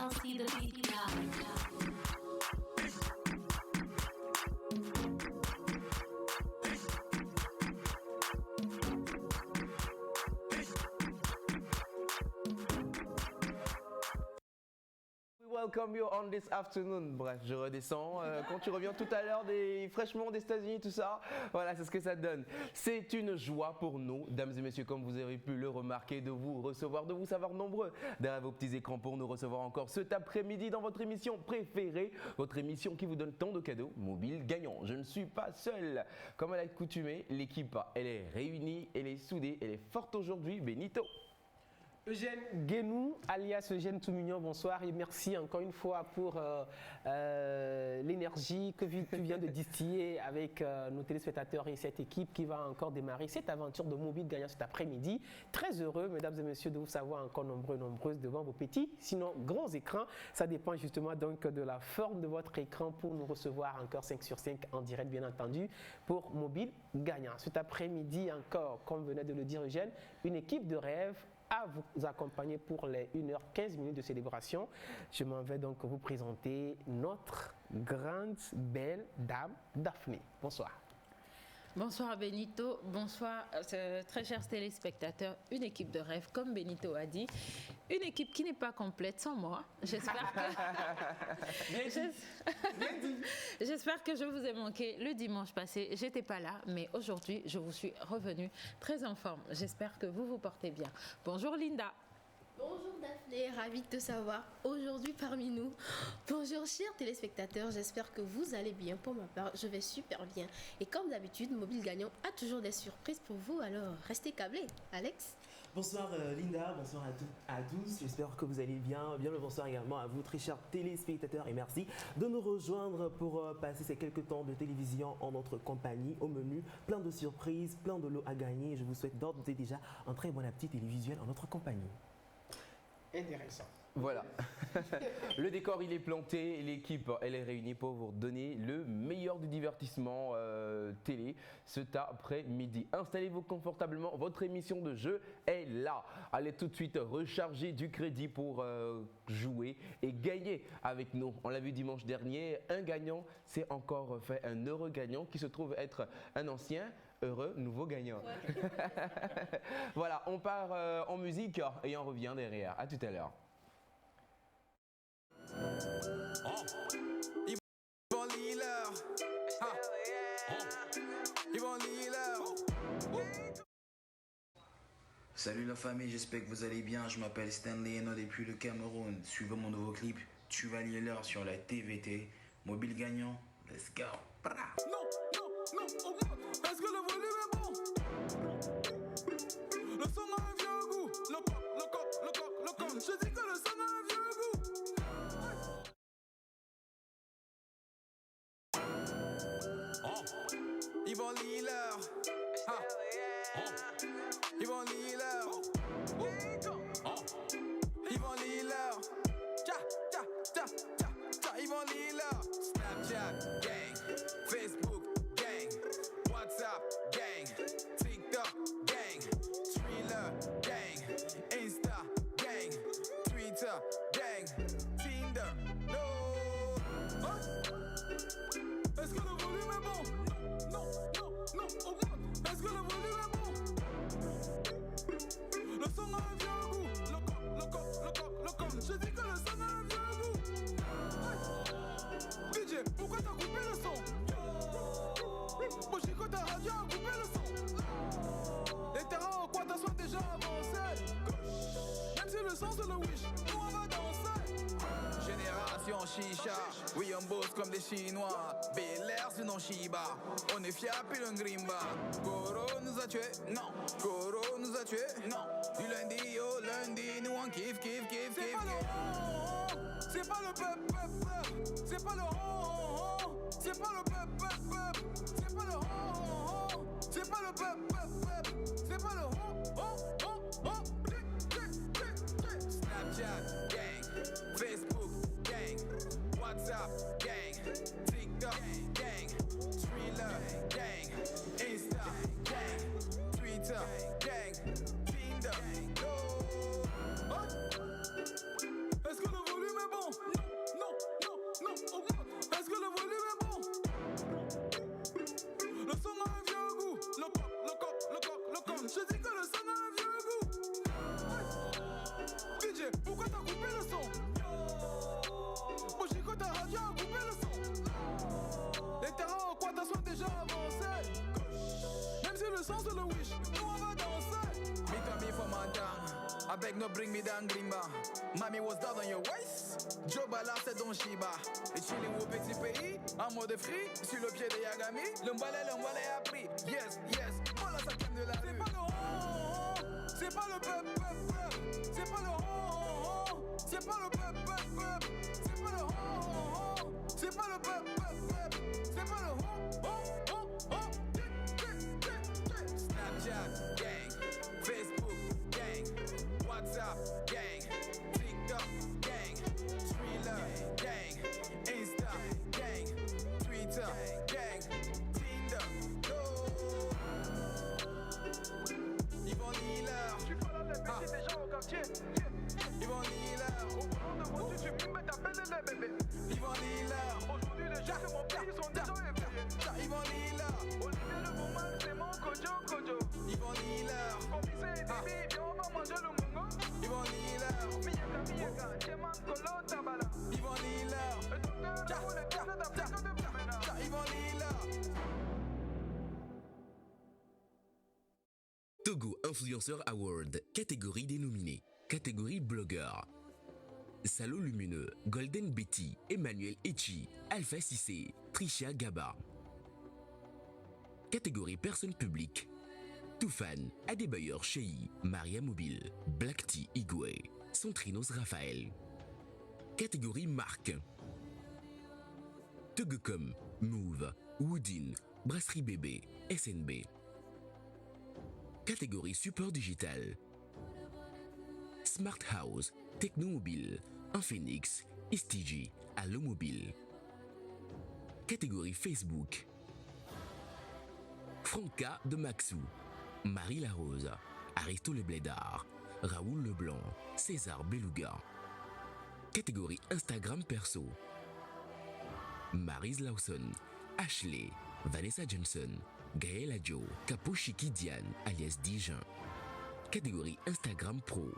don't see the beat now. Welcome you on this afternoon. Bref, je redescends. Quand tu reviens tout à l'heure fraîchement des États-Unis, tout ça, voilà, c'est ce que ça donne. C'est une joie pour nous, dames et messieurs, comme vous avez pu le remarquer, de vous recevoir, de vous savoir nombreux derrière vos petits écrans pour nous recevoir encore cet après-midi dans votre émission préférée, votre émission qui vous donne tant de cadeaux, Mobile Gagnant. Je ne suis pas seul. Comme à l'accoutumée, l'équipe, elle est réunie, elle est soudée, elle est forte aujourd'hui. Benito. Eugène Guénou, alias Eugène tout mignon, bonsoir et merci encore une fois pour l'énergie que tu viens de distiller avec nos téléspectateurs et cette équipe qui va encore démarrer cette aventure de Mobile Gagnant cet après-midi. Très heureux, mesdames et messieurs, de vous savoir encore nombreux et nombreuses devant vos petits, sinon grands écrans. Ça dépend justement donc de la forme de votre écran pour nous recevoir encore 5 sur 5 en direct, bien entendu, pour Mobile Gagnant. Cet après-midi encore, comme venait de le dire Eugène, une équipe de rêve à vous accompagner pour les 1h15 minutes de célébration. Je m'en vais donc vous présenter notre grande, belle dame Daphné. Bonsoir. Bonsoir Benito, bonsoir très chers téléspectateurs, une équipe de rêve comme Benito a dit, une équipe qui n'est pas complète sans moi. J'espère que je vous ai manqué le dimanche passé, j'étais pas là, mais aujourd'hui je vous suis revenue très en forme. J'espère que vous vous portez bien. Bonjour Linda. Bonjour Daphné, ravie de te savoir aujourd'hui parmi nous. Bonjour chers téléspectateurs, j'espère que vous allez bien. Pour ma part, je vais super bien. Et comme d'habitude, Mobile Gagnant a toujours des surprises pour vous, alors restez câblés. Alex? Bonsoir Linda, bonsoir à tous, j'espère que vous allez bien. Bien le bonsoir également à vous très chers téléspectateurs et merci de nous rejoindre pour passer ces quelques temps de télévision en notre compagnie. Au menu, plein de surprises, plein de lots à gagner. Je vous souhaite d'ores et déjà un très bon appétit télévisuel en notre compagnie. Intéressant. Voilà, le décor il est planté, l'équipe elle est réunie pour vous donner le meilleur du divertissement télé cet après-midi. Installez-vous confortablement, votre émission de jeu est là. Allez tout de suite recharger du crédit pour jouer et gagner avec nous. On l'a vu dimanche dernier, un gagnant s'est encore fait un heureux gagnant qui se trouve être un ancien heureux nouveau gagnant. Ouais. Voilà, on part en musique et on revient derrière. À tout à l'heure. Yvon Liller. Yvon Liller. Salut la famille, j'espère que vous allez bien. Je m'appelle Stanley Eno depuis le Cameroun. Suivez mon nouveau clip Tu vas Liller sur la TVT. Mobile Gagnant, let's go. Bra. Non, non, non, augmente. Est-ce que le volume est bon? Le son a un vieux goût. Le coq. Je dis que le son a un vieux goût. Yvon Liller. Yvon Liller. Yvon Liller. Yvon Liller. Snapchat gang, Facebook gang, WhatsApp gang, TikTok gang, Thriller gang, Insta gang, Twitter gang, Tinder. No. Est-ce que le volume est bon? Non, augmente. Est-ce que le volume est bon? Le son a un vieux goût. Le coq. Je dis que le son a un vieux goût. DJ, pourquoi t'as coupé le son? Moi j'écoute ta radio, a coupé le son. Les terrains en quoi t'as déjà avancé. Même si le son c'est le wish, nous on va danser. Génération chicha, oui on bosse comme des chinois. Bel Air sinon Shiba, on est fiers puis le grimba. Goro nous a tués, non. Goro nous a tués, non. Du lundi au lundi, nous on kiffe. C'est pas le pep, c'est pas le hon, c'est pas le pep, c'est pas le hon, c'est pas le pep, c'est pas le hon. Snapchat gang, Facebook gang, WhatsApp gang, TikTok gang, Thriller gang, Insta gang, Twitter gang, Tinder. Est-ce que le volume est bon? beg no bring me down grimba. Mamie was down on your waist. Joe Ballard c'est Don Shiba. Et chilling au petit pays, en mode free, sur le pied de Yagami. Le mbalé a pris. Yes, yes, voilà ça thème de la rue. C'est pas le peuple, c'est pas le hon, c'est pas le peuple, c'est pas le hon, c'est pas le peuple, c'est pas le hon. Snapchat gang, Facebook gang, WhatsApp gang, TikTok gang, Thriller gang, Insta gang, Twitter gang, Tinder, Yvonne Hiller. Tu parles des petits des gens au quartier. Yvonne Hiller. Au volant de voiture, tu filmes et t'appelles les bébés. Yvonne Hiller. Aujourd'hui, les gens de mon pays sont déjà éveillés. Yvonne Hiller. Olivier le Bouman, c'est mon Kojo. Yvonne Hiller. Commissaire et Demi, viens, on va manger le mongo. Yvonne Hiller. Miyaka, Tcheman, Kolo, Tabala. Yvonne Hiller. Le docteur, pour les tests d'Afrique de Bamena. Yvonne Hiller. Togo Influenceur Award, catégorie dénominée, catégorie blogueur. Salo Lumineux, Golden Betty, Emmanuel Echi, Alpha Cissé, Trisha Gaba. Catégorie personne publique, Toufan, Adebayor Chei, Maria Mobile, Black Tea Igwe, Centrinos Raphaël. Catégorie marque, Togocom, Move, Woodin, Brasserie Bébé, SNB. Catégorie support digital, Smart House, Technomobile, Infinix, Istigi, Allo Mobile. Catégorie Facebook, Franca de Maxou, Marie Larose, Aristo Le Blédard, Raoul Leblanc, César Beluga. Catégorie Instagram perso, Maryse Lawson, Ashley, Vanessa Johnson, Gaël Adjo, Kapochiki Diane alias Dijon. Catégorie Instagram Pro,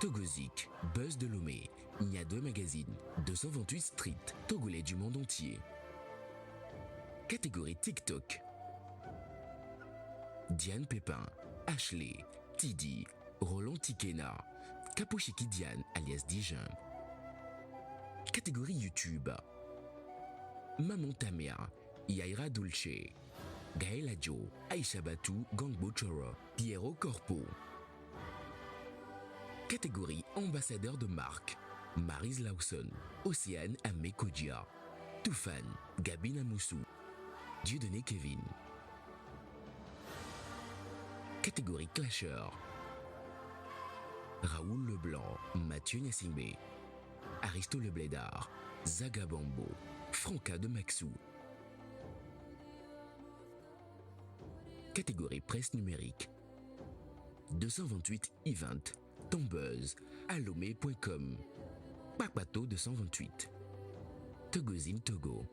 Togozik, Buzz de Lomé, Nia 2 Magazine, 228 Street, Togolais du monde entier. Catégorie TikTok, Diane Pépin, Ashley, Tidi, Roland Tikena, Kapochiki Diane alias Dijon. Catégorie YouTube, Maman Tamia, Yaira Dulce, Gaël Adjo, Aïcha Batou, Gangbo Choro, Piero Corpo. Catégorie ambassadeur de marque, Maryse Lawson, Océane Amé Kodja, Toufan, Gabina Moussou, Dieudonné Kevin. Catégorie Clasher, Raoul Leblanc, Mathieu Nyassimbe, Aristo Le Blédard, Zaga Bambo, Franca de Maxou. Catégorie presse numérique, 228 Event, Tombuzz, Allomé.com, Pakpato 228, Togozine Togo.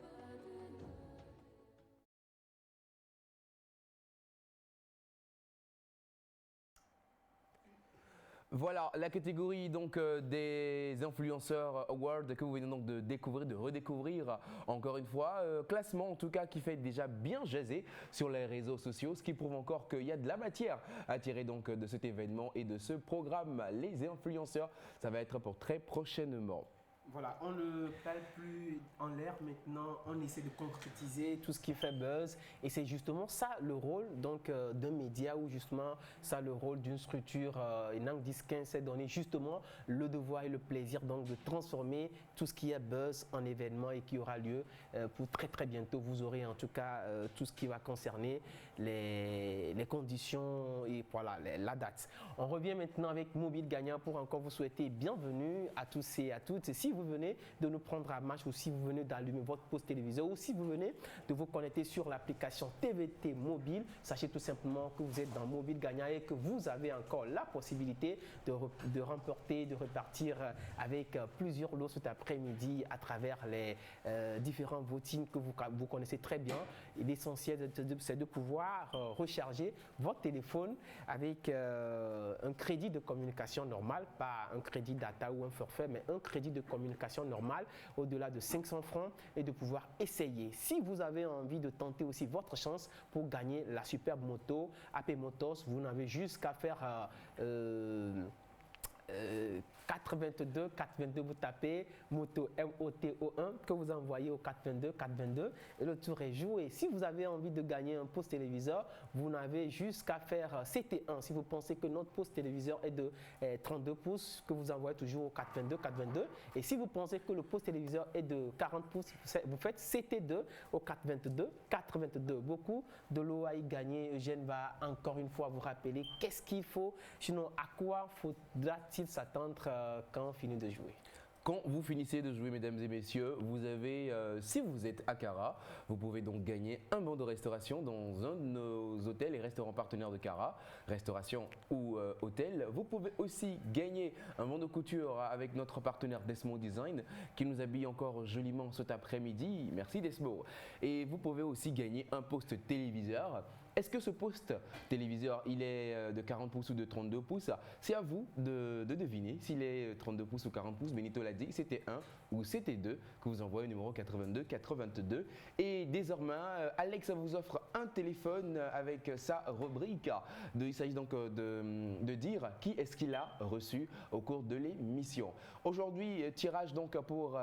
Voilà la catégorie donc des influenceurs awards que vous venez donc de découvrir, de redécouvrir encore une fois. Classement en tout cas qui fait déjà bien jaser sur les réseaux sociaux, ce qui prouve encore qu'il y a de la matière à tirer donc de cet événement et de ce programme. Les influenceurs, ça va être pour très prochainement. Voilà, on ne parle plus en l'air maintenant, on essaie de concrétiser tout ce qui fait buzz et c'est justement ça le rôle donc d'un média ou justement ça le rôle d'une structure. Nang 10-15 s'est donné justement le devoir et le plaisir donc de transformer tout ce qui est buzz en événement et qui aura lieu pour très très bientôt. Vous aurez en tout cas tout ce qui va concerner les conditions et voilà la date. On revient maintenant avec Mobile Gagnant pour encore vous souhaiter bienvenue à tous et à toutes. Et si vous venez de nous prendre à marche ou si vous venez d'allumer votre poste téléviseur ou si vous venez de vous connecter sur l'application TVT Mobile, sachez tout simplement que vous êtes dans Mobile Gagnant et que vous avez encore la possibilité de remporter, de repartir avec plusieurs lots cet après-midi à travers les différents votings que vous connaissez très bien. Et l'essentiel, c'est de pouvoir recharger votre téléphone avec un crédit de communication normal, pas un crédit data ou un forfait, mais un crédit de communication normale au-delà de 500 francs et de pouvoir essayer. Si vous avez envie de tenter aussi votre chance pour gagner la superbe moto AP Motors, vous n'avez juste qu'à faire 422, 422, vous tapez moto MOTO1 que vous envoyez au 422, 422 et le tour est joué. Si vous avez envie de gagner un poste téléviseur, vous n'avez juste qu'à faire CT1. Si vous pensez que notre poste téléviseur est de 32 pouces, que vous envoyez toujours au 422, 422. Et si vous pensez que le poste téléviseur est de 40 pouces, vous faites CT2 au 422, 422. Beaucoup de lots à y gagner. Eugène va encore une fois vous rappeler qu'est-ce qu'il faut, sinon à quoi faudra-t-il s'attendre quand on finit de jouer. Quand vous finissez de jouer, mesdames et messieurs, vous avez, si vous êtes à Cara, vous pouvez donc gagner un bon de restauration dans un de nos hôtels et restaurants partenaires de Cara, restauration ou hôtel. Vous pouvez aussi gagner un bon de couture avec notre partenaire Desmo Design qui nous habille encore joliment cet après-midi. Merci Desmo. Et vous pouvez aussi gagner un poste téléviseur. Est-ce que ce poste téléviseur, il est de 40 pouces ou de 32 pouces? C'est à vous de deviner s'il est 32 pouces ou 40 pouces. Benito l'a dit, c'était 1 ou c'était 2 que vous envoyez au numéro 82 82. Et désormais, Alex vous offre un téléphone avec sa rubrique. Il s'agit donc de dire qui est-ce qu'il a reçu au cours de l'émission. Aujourd'hui, tirage donc pour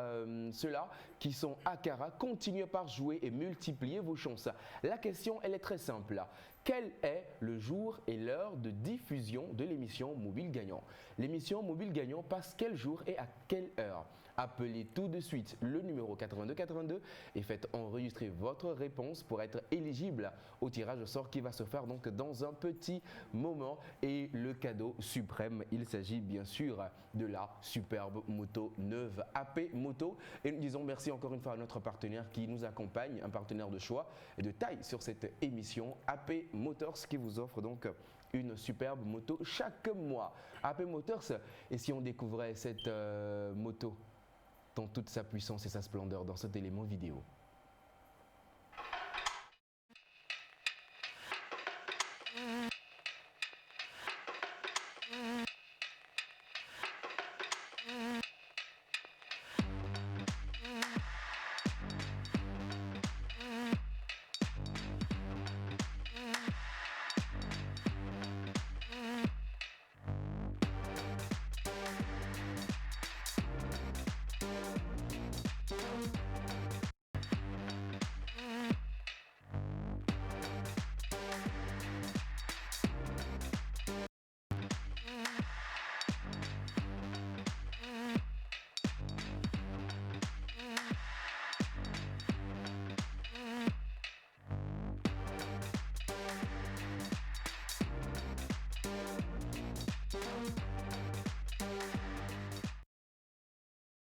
ceux-là qui sont à Cara. Continuez par jouer et multiplier vos chances. La question, elle est très simple. Quel est le jour et l'heure de diffusion de l'émission Mobile Gagnant? L'émission Mobile Gagnant passe quel jour et à quelle heure? Appelez tout de suite le numéro 82 82 et faites enregistrer votre réponse pour être éligible au tirage au sort qui va se faire donc dans un petit moment. Et le cadeau suprême, il s'agit bien sûr de la superbe moto neuve AP Moto. Et nous disons merci encore une fois à notre partenaire qui nous accompagne, un partenaire de choix et de taille sur cette émission, AP Motors, qui vous offre donc une superbe moto chaque mois. AP Motors, et si on découvrait cette moto dans toute sa puissance et sa splendeur dans cet élément vidéo.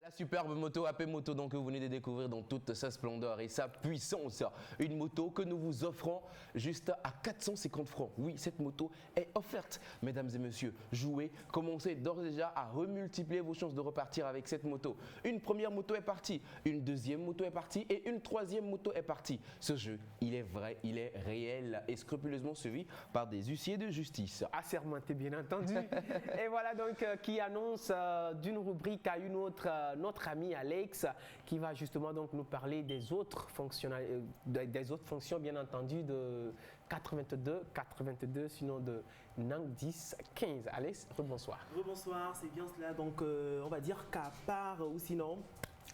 La superbe moto AP Moto donc que vous venez de découvrir dans toute sa splendeur et sa puissance. Une moto que nous vous offrons juste à 450 francs. Oui, cette moto est offerte, mesdames et messieurs. Jouez, commencez d'ores et déjà à remultiplier vos chances de repartir avec cette moto. Une première moto est partie, une deuxième moto est partie et une troisième moto est partie. Ce jeu, il est vrai, il est réel et scrupuleusement suivi par des huissiers de justice. Assermenté, bien entendu. Et voilà donc qui annonce d'une rubrique à une autre notre ami Alex qui va justement donc nous parler des autres fonctions bien entendu de 82, sinon de NANG 10, 15. Alex, rebonsoir. Rebonsoir, c'est bien cela. Donc on va dire qu'à part ou sinon,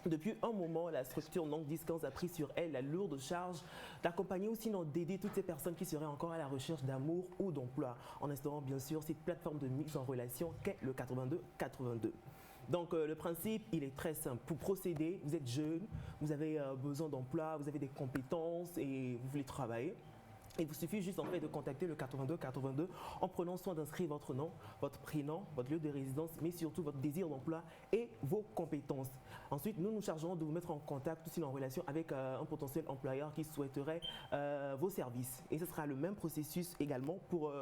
depuis un moment, la structure NANG 10-15 a pris sur elle la lourde charge d'accompagner ou sinon d'aider toutes ces personnes qui seraient encore à la recherche d'amour ou d'emploi, en instaurant bien sûr cette plateforme de mise en relation qu'est le 82-82. Donc le principe, il est très simple. Pour procéder, vous êtes jeune, vous avez besoin d'emploi, vous avez des compétences et vous voulez travailler. Il vous suffit juste en fait de contacter le 82-82 en prenant soin d'inscrire votre nom, votre prénom, votre lieu de résidence, mais surtout votre désir d'emploi et vos compétences. Ensuite, nous nous chargerons de vous mettre en contact, aussi en relation avec un potentiel employeur qui souhaiterait vos services. Et ce sera le même processus également pour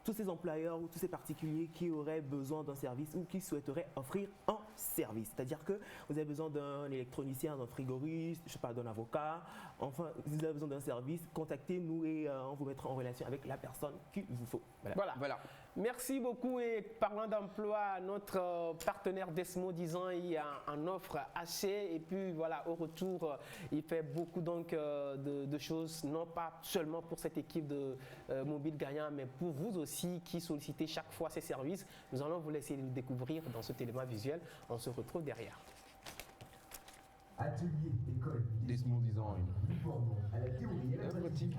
tous ces employeurs ou tous ces particuliers qui auraient besoin d'un service ou qui souhaiteraient offrir un service. C'est-à-dire que vous avez besoin d'un électronicien, d'un frigoriste, je sais pas, d'un avocat. Enfin, vous avez besoin d'un service, contactez-nous et on vous mettra en relation avec la personne qu'il vous faut. Voilà. Merci beaucoup et parlant d'emploi, notre partenaire Desmo Design il a en offre assez et puis voilà, au retour, il fait beaucoup donc de choses, non pas seulement pour cette équipe de Mobile Gagnant, mais pour vous aussi qui sollicitez chaque fois ces services. Nous allons vous laisser le découvrir dans cet élément visuel. On se retrouve derrière. Atelier, école, Desmo Design. nous formons à la théorie et à la pratique.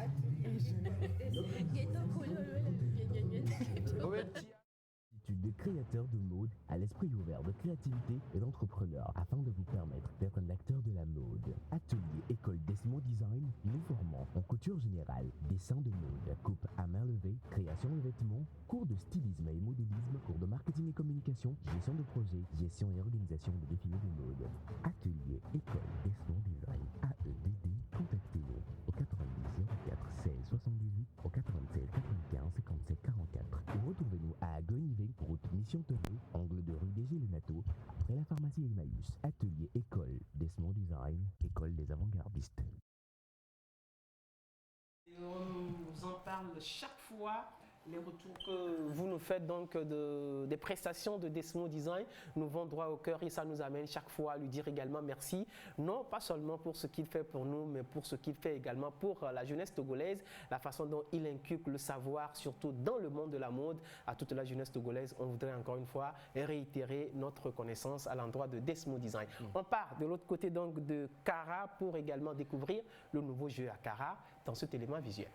De créateur de mode à l'esprit ouvert de créativité et d'entrepreneur afin de vous permettre d'être un acteur de la mode. Atelier École Desmo Design, nous formons en couture générale, dessin de mode, coupe à main levée, création de vêtements, cours de stylisme et modélisme, cours de marketing et communication, gestion de projet, gestion et organisation de défilés de mode. Atelier École Desmo Design, AEDD, contactez-nous au 90 04 16 78 au 96 95 57 44 ou retrouvez-nous à Goignivé, route Mission Tenue, angle de rue des Gilles-Nato, après la pharmacie Emmaüs. Atelier École Desmo Design, école des avant-gardistes. On vous en parle chaque fois. Les retours que vous nous faites donc des prestations de Desmo Design nous vont droit au cœur et ça nous amène chaque fois à lui dire également merci, non pas seulement pour ce qu'il fait pour nous, mais pour ce qu'il fait également pour la jeunesse togolaise, la façon dont il inculque le savoir, surtout dans le monde de la mode, à toute la jeunesse togolaise. On voudrait encore une fois réitérer notre reconnaissance à l'endroit de Desmo Design. On part de l'autre côté donc de Cara pour également découvrir le nouveau jeu à Cara dans cet élément visuel.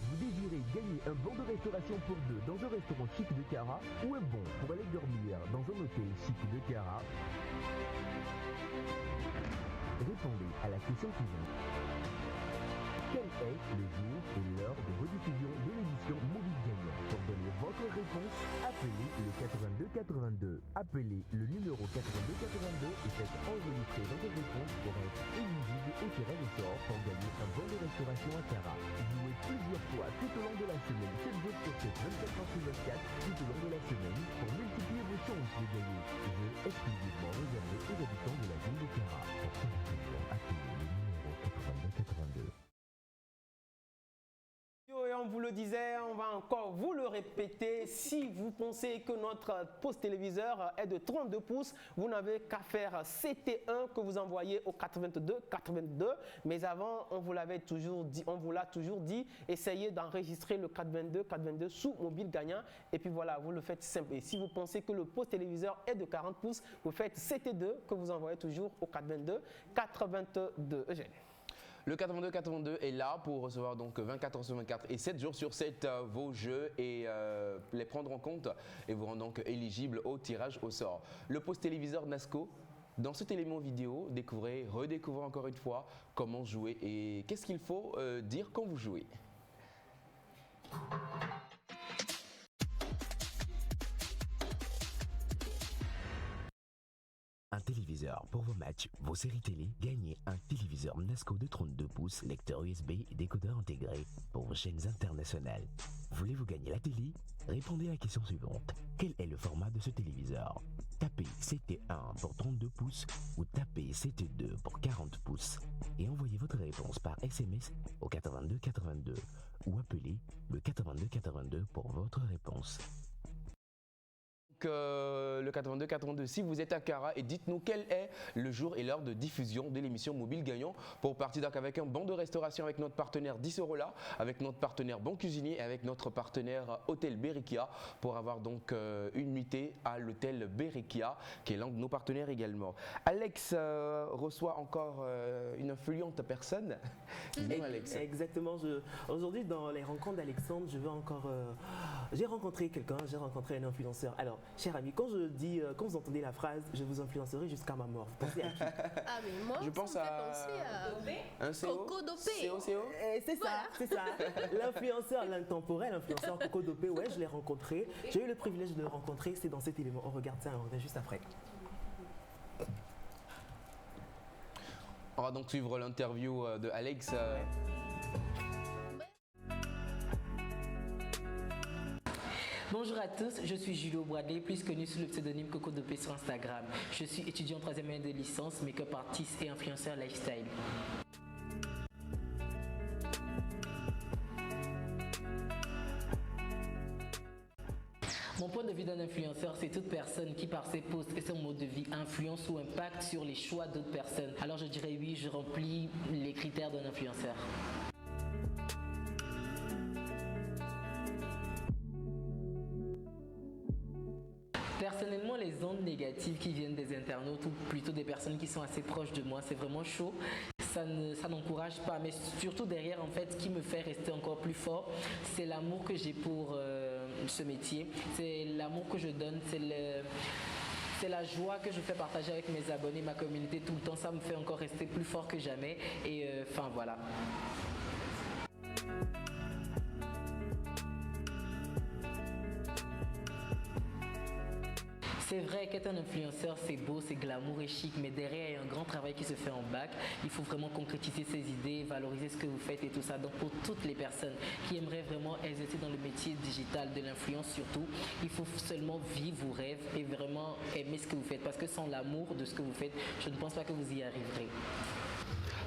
Vous désirez gagner un bon de restauration pour deux dans un restaurant chic de Cara ou un bon pour aller dormir dans un hôtel chic de Cara? Répondez à la question suivante. Quel est le jour et l'heure de rediffusion de l'émission Mobile Gagnant? Pour donner votre réponse, appelez le 8282. Appelez le numéro 8282 et faites enregistrer votre réponse pour être éligible au tirage au sort pour gagner un bon de restauration à Cara. Jouez plusieurs fois tout au long de la semaine, 7 jours sur 7, 24 heures sur 24, tout au long de la semaine, pour multiplier vos chances de gagner. Jeu exclusivement réservé aux habitants de la ville de Cara. Pour toute question, appelez le numéro 8282. Et on vous le disait, on va encore vous le répéter, si vous pensez que notre poste téléviseur est de 32 pouces, vous n'avez qu'à faire CT1 que vous envoyez au 82 82. Mais avant, on vous l'avait toujours dit, on vous l'a toujours dit, essayez d'enregistrer le 422 sous Mobile Gagnant. Et puis voilà, vous le faites simple. Et si vous pensez que le poste téléviseur est de 40 pouces, vous faites CT2 que vous envoyez toujours au 422 82. Eugène. Le 82 est là pour recevoir donc 24 heures sur 24 et 7 jours sur 7 vos jeux et les prendre en compte et vous rendre donc éligible au tirage au sort. Le poste téléviseur Nasco, dans cet élément vidéo, redécouvrez encore une fois comment jouer et qu'est-ce qu'il faut dire quand vous jouez. Un téléviseur pour vos matchs, vos séries télé, gagnez un téléviseur Nasco de 32 pouces, lecteur USB et décodeur intégré pour vos chaînes internationales. Voulez-vous gagner la télé? Répondez à la question suivante. Quel est le format de ce téléviseur? Tapez CT1 pour 32 pouces ou tapez CT2 pour 40 pouces et envoyez votre réponse par SMS au 82 82 ou appelez le 82 82 pour votre réponse. Le 82 si vous êtes à Cara et dites-nous quel est le jour et l'heure de diffusion de l'émission Mobile Gagnant pour partir donc avec un bon de restauration avec notre partenaire 10 € là, avec notre partenaire Bon Cuisinier et avec notre partenaire Hôtel Berikia pour avoir donc une nuitée à l'hôtel Berikia qui est l'un de nos partenaires également. Alex reçoit encore une influente personne. Dis-nous, Alex. Exactement. Aujourd'hui dans les rencontres d'Alexandre, j'ai rencontré quelqu'un, j'ai rencontré un influenceur. Alors, cher ami, quand vous entendez la phrase « je vous influencerai jusqu'à ma mort », vous pensez à qui? Ah mais moi, je pense à un Coco Dopé. C'est ça, c'est ça. L'influenceur, l'intemporel influenceur Coco Dopé, ouais, je l'ai rencontré. J'ai eu le privilège de le rencontrer, c'est dans cet élément. On regarde ça, on revient juste après. On va donc suivre l'interview de Alex. Bonjour à tous, je suis Julio Bradley, plus connu sous le pseudonyme Coco Dopé sur Instagram. Je suis étudiant en 3e année de licence, make-up artiste et influenceur lifestyle. de vie d'un influenceur, c'est toute personne qui par ses posts et son mode de vie influence ou impacte sur les choix d'autres personnes. Alors je dirais oui, je remplis les critères d'un influenceur. Personnellement, les ondes négatives qui viennent des internautes ou plutôt des personnes qui sont assez proches de moi, c'est vraiment chaud. Ça n'encourage pas, mais surtout derrière, en fait, ce qui me fait rester encore plus fort, c'est l'amour que j'ai pour ce métier, c'est l'amour que je donne, c'est la joie que je fais partager avec mes abonnés, ma communauté tout le temps. Ça me fait encore rester plus fort que jamais. Et enfin voilà. C'est vrai qu'être un influenceur, c'est beau, c'est glamour et chic, mais derrière, il y a un grand travail qui se fait en bac. Il faut vraiment concrétiser ses idées, valoriser ce que vous faites et tout ça. Donc pour toutes les personnes qui aimeraient vraiment exercer dans le métier digital de l'influence surtout, il faut seulement vivre vos rêves et vraiment aimer ce que vous faites. Parce que sans l'amour de ce que vous faites, je ne pense pas que vous y arriverez.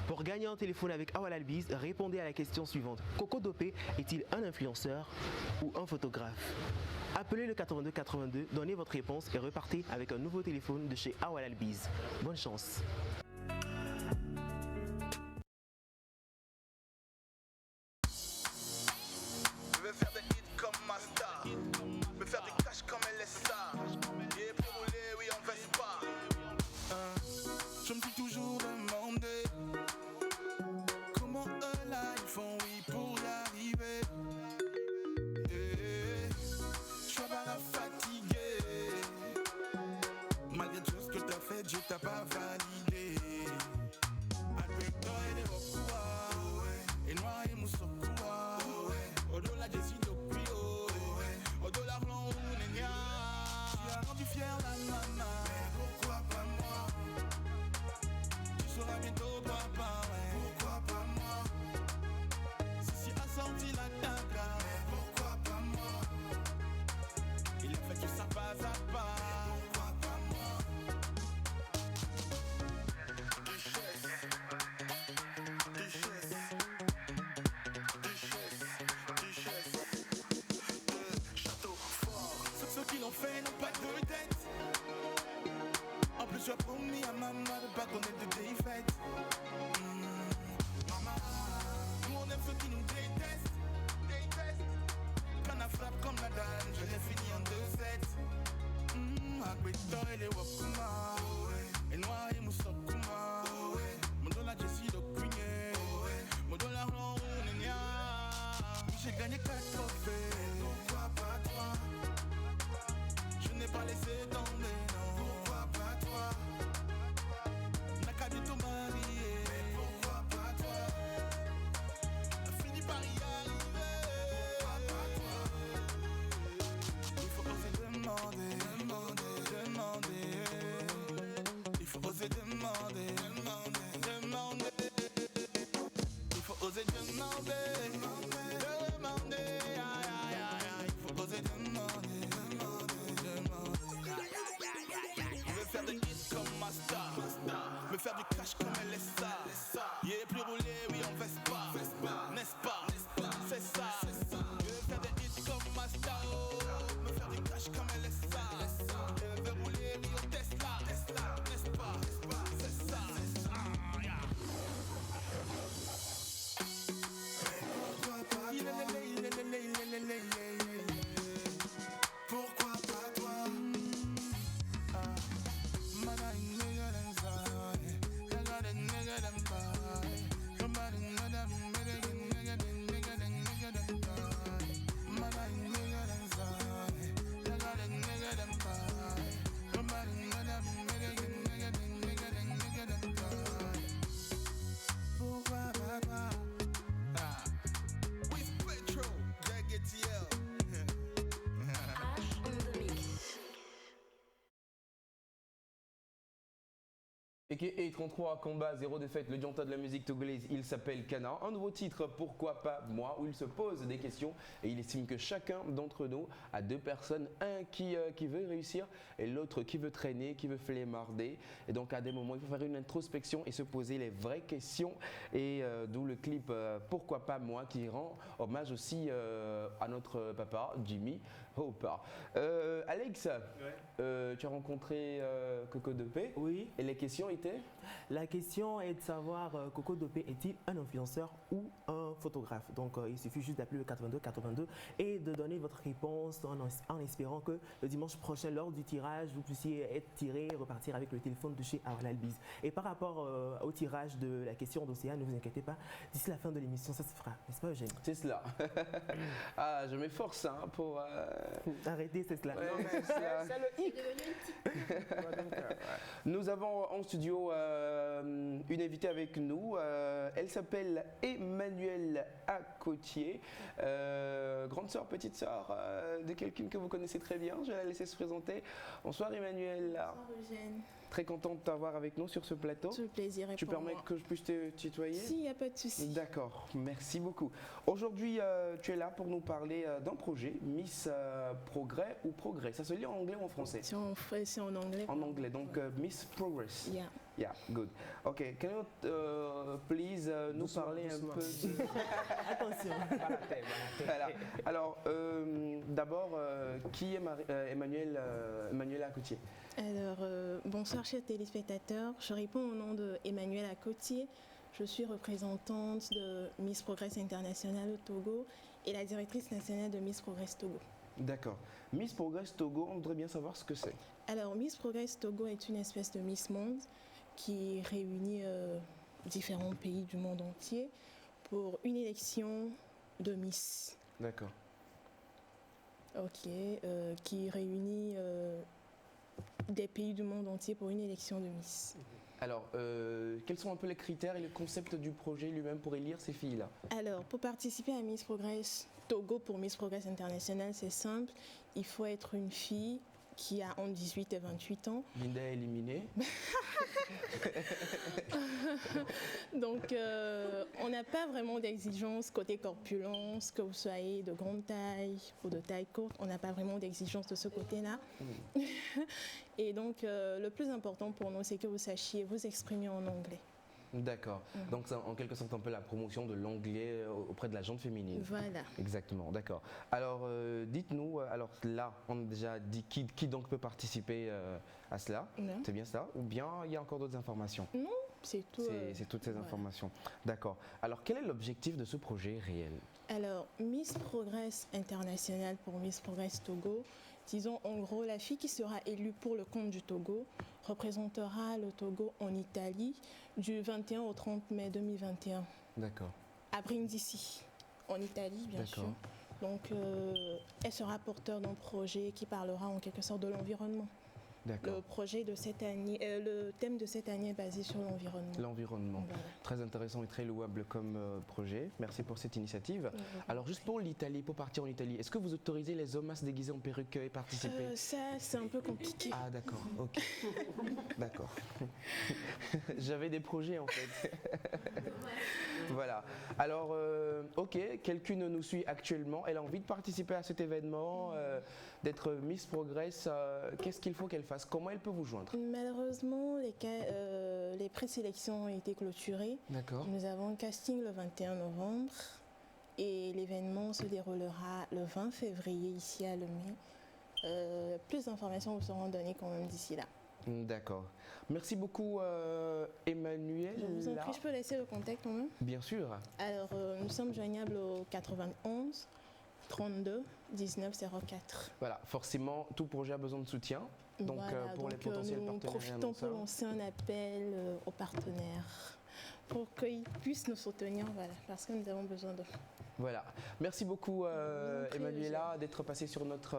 Pour gagner un téléphone avec Awalalbiz, répondez à la question suivante. Coco Dopé est-il un influenceur ou un photographe? Appelez le 82 82, donnez votre réponse et repartez avec un nouveau téléphone de chez Awalalbiz. Bonne chance. Je vais faire des hits comme ma star, me faire du cash comme elle est star. Et puis rouler, oui, on baisse pas. Je me suis toujours demandé comment eux là ils font, oui, pour y arriver. Je suis pas fatigué, malgré tout ce que t'as fait, Dieu t'a pas validé. Avec toi et les Wakua, et noir et Moussokua, au-delà des Sidokrio, au-delà de l'Ounénia. Tu as rendu fier la nana, mais pourquoi pas moi? Tu seras bientôt papa, ouais. Pourquoi pas moi? Si a sorti la table, mais pourquoi pas moi? Il a fait tout ça pas à pas. Pourquoi pas moi? Duchesse, duchesse, duchesse, duchesse de château fort. Ceux qui l'ont fait n'ont pas de tête. En plus, tu as promis à maman de pas connaître de défaite. Maman, nous on aime ceux qui nous détestent. Quand on frappe comme la dame, je l'ai fini en 2-7. Agbeta et les Wakuma, et noir et Moussokuma, mon don la Jessie de Quigné, mon don la Ronenia. J'ai gagné 4 trophées, pourquoi pas toi? Je n'ai pas laissé tomber, non. Pourquoi pas toi? N'a qu'à du tout marié, mais pourquoi pas toi? A fini par y arriver, pourquoi pas toi? Il faut oser demander, demander, demander. Il faut oser demander, demander, demander. Il faut oser demander, demander, aïe, aïe, aïe, aïe. Il faut oser demander, demander, demander. Je veux faire des hits comme ma star, me faire du cash comme elle est ça. Yeah, plus roulé, oui, on veste pas, n'est-ce pas? C'est ça. Je veux faire des hits comme ma star, me faire du cash comme elle est ça. Je veux rouler, oui, on Tesla, n'est-ce pas? C'est ça. Pourquoi pas toi? Et 33 combats, 0 défaite, le dianta de la musique togolaise, il s'appelle Kana. Un nouveau titre, Pourquoi pas moi, où il se pose des questions et il estime que chacun d'entre nous a deux personnes, un qui veut réussir et l'autre qui veut traîner, qui veut flemmarder. Et donc à des moments, il faut faire une introspection et se poser les vraies questions. Et d'où le clip Pourquoi pas moi qui rend hommage aussi à notre papa Jimmy Hoppa. Alex, tu as rencontré Coco Dopé. Oui. Et les questions étaient? La question est de savoir, Coco Dopé est-il un influenceur ou un photographe? Donc il suffit juste d'appeler le 82 et de donner votre réponse en espérant que le dimanche prochain, lors du tirage, vous puissiez être tiré et repartir avec le téléphone de chez Arlalbiz. Et par rapport au tirage de la question d'Océane, ne vous inquiétez pas, d'ici la fin de l'émission, ça se fera, n'est-ce pas Eugène? C'est cela. Ah, je m'efforce hein, pour... Arrêtez, c'est cela. Ouais, Non, c'est cela. C'est le hic. Nous avons en studio une invitée avec nous. Elle s'appelle Emmanuelle Acotier, grande sœur, petite sœur de quelqu'un que vous connaissez très bien. Je vais la laisser se présenter. Bonsoir Emmanuelle. Bonsoir Eugène. Très contente de t'avoir avec nous sur ce plateau. Tout le plaisir est Tu pour permets moi. que je puisse te tutoyer? Si, il n'y a pas de souci. D'accord, merci beaucoup. Aujourd'hui, tu es là pour nous parler d'un projet, Miss Progrès ou Progrès. Ça se lit en anglais ou en français? C'est en anglais. En anglais, donc Miss Progress. Yeah. Yeah, good. Ok, can you please nous parler un peu de... Attention. Voilà. Alors, d'abord, qui est Emmanuelle Acotier? Alors, bonsoir chers téléspectateurs. Je réponds au nom de Emmanuelle Acotier. Je suis représentante de Miss Progress International au Togo et la directrice nationale de Miss Progress Togo. D'accord. Miss Progress Togo, on voudrait bien savoir ce que c'est. Alors, Miss Progress Togo est une espèce de Miss Monde qui réunit différents pays du monde entier pour une élection de Miss. D'accord. Ok, qui réunit des pays du monde entier pour une élection de Miss. Alors, quels sont un peu les critères et le concept du projet lui-même pour élire ces filles-là? Alors, pour participer à Miss Progress Togo pour Miss Progress International, c'est simple. Il faut être une fille qui a entre 18 et 28 ans. Linda est éliminée. Donc, on n'a pas vraiment d'exigence côté corpulence, que vous soyez de grande taille ou de taille courte. On n'a pas vraiment d'exigence de ce côté-là. Et donc, le plus important pour nous, c'est que vous sachiez vous exprimer en anglais. D'accord. Donc, c'est en quelque sorte un peu la promotion de l'anglais auprès de la gente féminine. Voilà. Exactement, d'accord. Alors, dites-nous, alors là, on a déjà dit qui donc peut participer à cela. Non. C'est bien cela? Ou bien il y a encore d'autres informations? Non, c'est tout. C'est toutes ces voilà. informations. D'accord. Alors, quel est l'objectif de ce projet réel? Alors, Miss Progress International pour Miss Progress Togo, disons en gros, la fille qui sera élue pour le compte du Togo représentera le Togo en Italie du 21 au 30 mai 2021. D'accord. À Brindisi, en Italie, bien sûr. Donc, elle sera porteur d'un projet qui parlera en quelque sorte de l'environnement. D'accord. Le projet de cette année, le thème de cette année est basé sur l'environnement. L'environnement. Voilà. Très intéressant et très louable comme projet. Merci pour cette initiative. Alors, juste pour l'Italie, pour partir en Italie, est-ce que vous autorisez les hommes à se déguiser en perruque et participer? Ça, c'est un peu compliqué. Ah, d'accord. Ok. D'accord. J'avais des projets en fait. Voilà. Alors, ok, quelqu'un nous suit actuellement. Elle a envie de participer à cet événement, d'être Miss Progress. Qu'est-ce qu'il faut qu'elle fasse? Comment elle peut vous joindre? Malheureusement, les présélections ont été clôturées. D'accord. Nous avons un casting le 21 novembre et l'événement se déroulera le 20 février ici à Lemay. Plus d'informations vous seront données quand même d'ici là. D'accord. Merci beaucoup Emmanuelle. Je vous en prie, je peux laisser le contact quand même? Bien sûr. Alors, nous sommes joignables au 91 32 19 04. Voilà, forcément, tout projet a besoin de soutien. Donc, Voilà, pour les donc, potentiels nous partenaires et profitons pour annonceurs. lancer un appel aux partenaires pour qu'ils puissent nous soutenir, voilà, parce que nous avons besoin d'eux. Voilà. Merci beaucoup Emmanuela d'être passée sur notre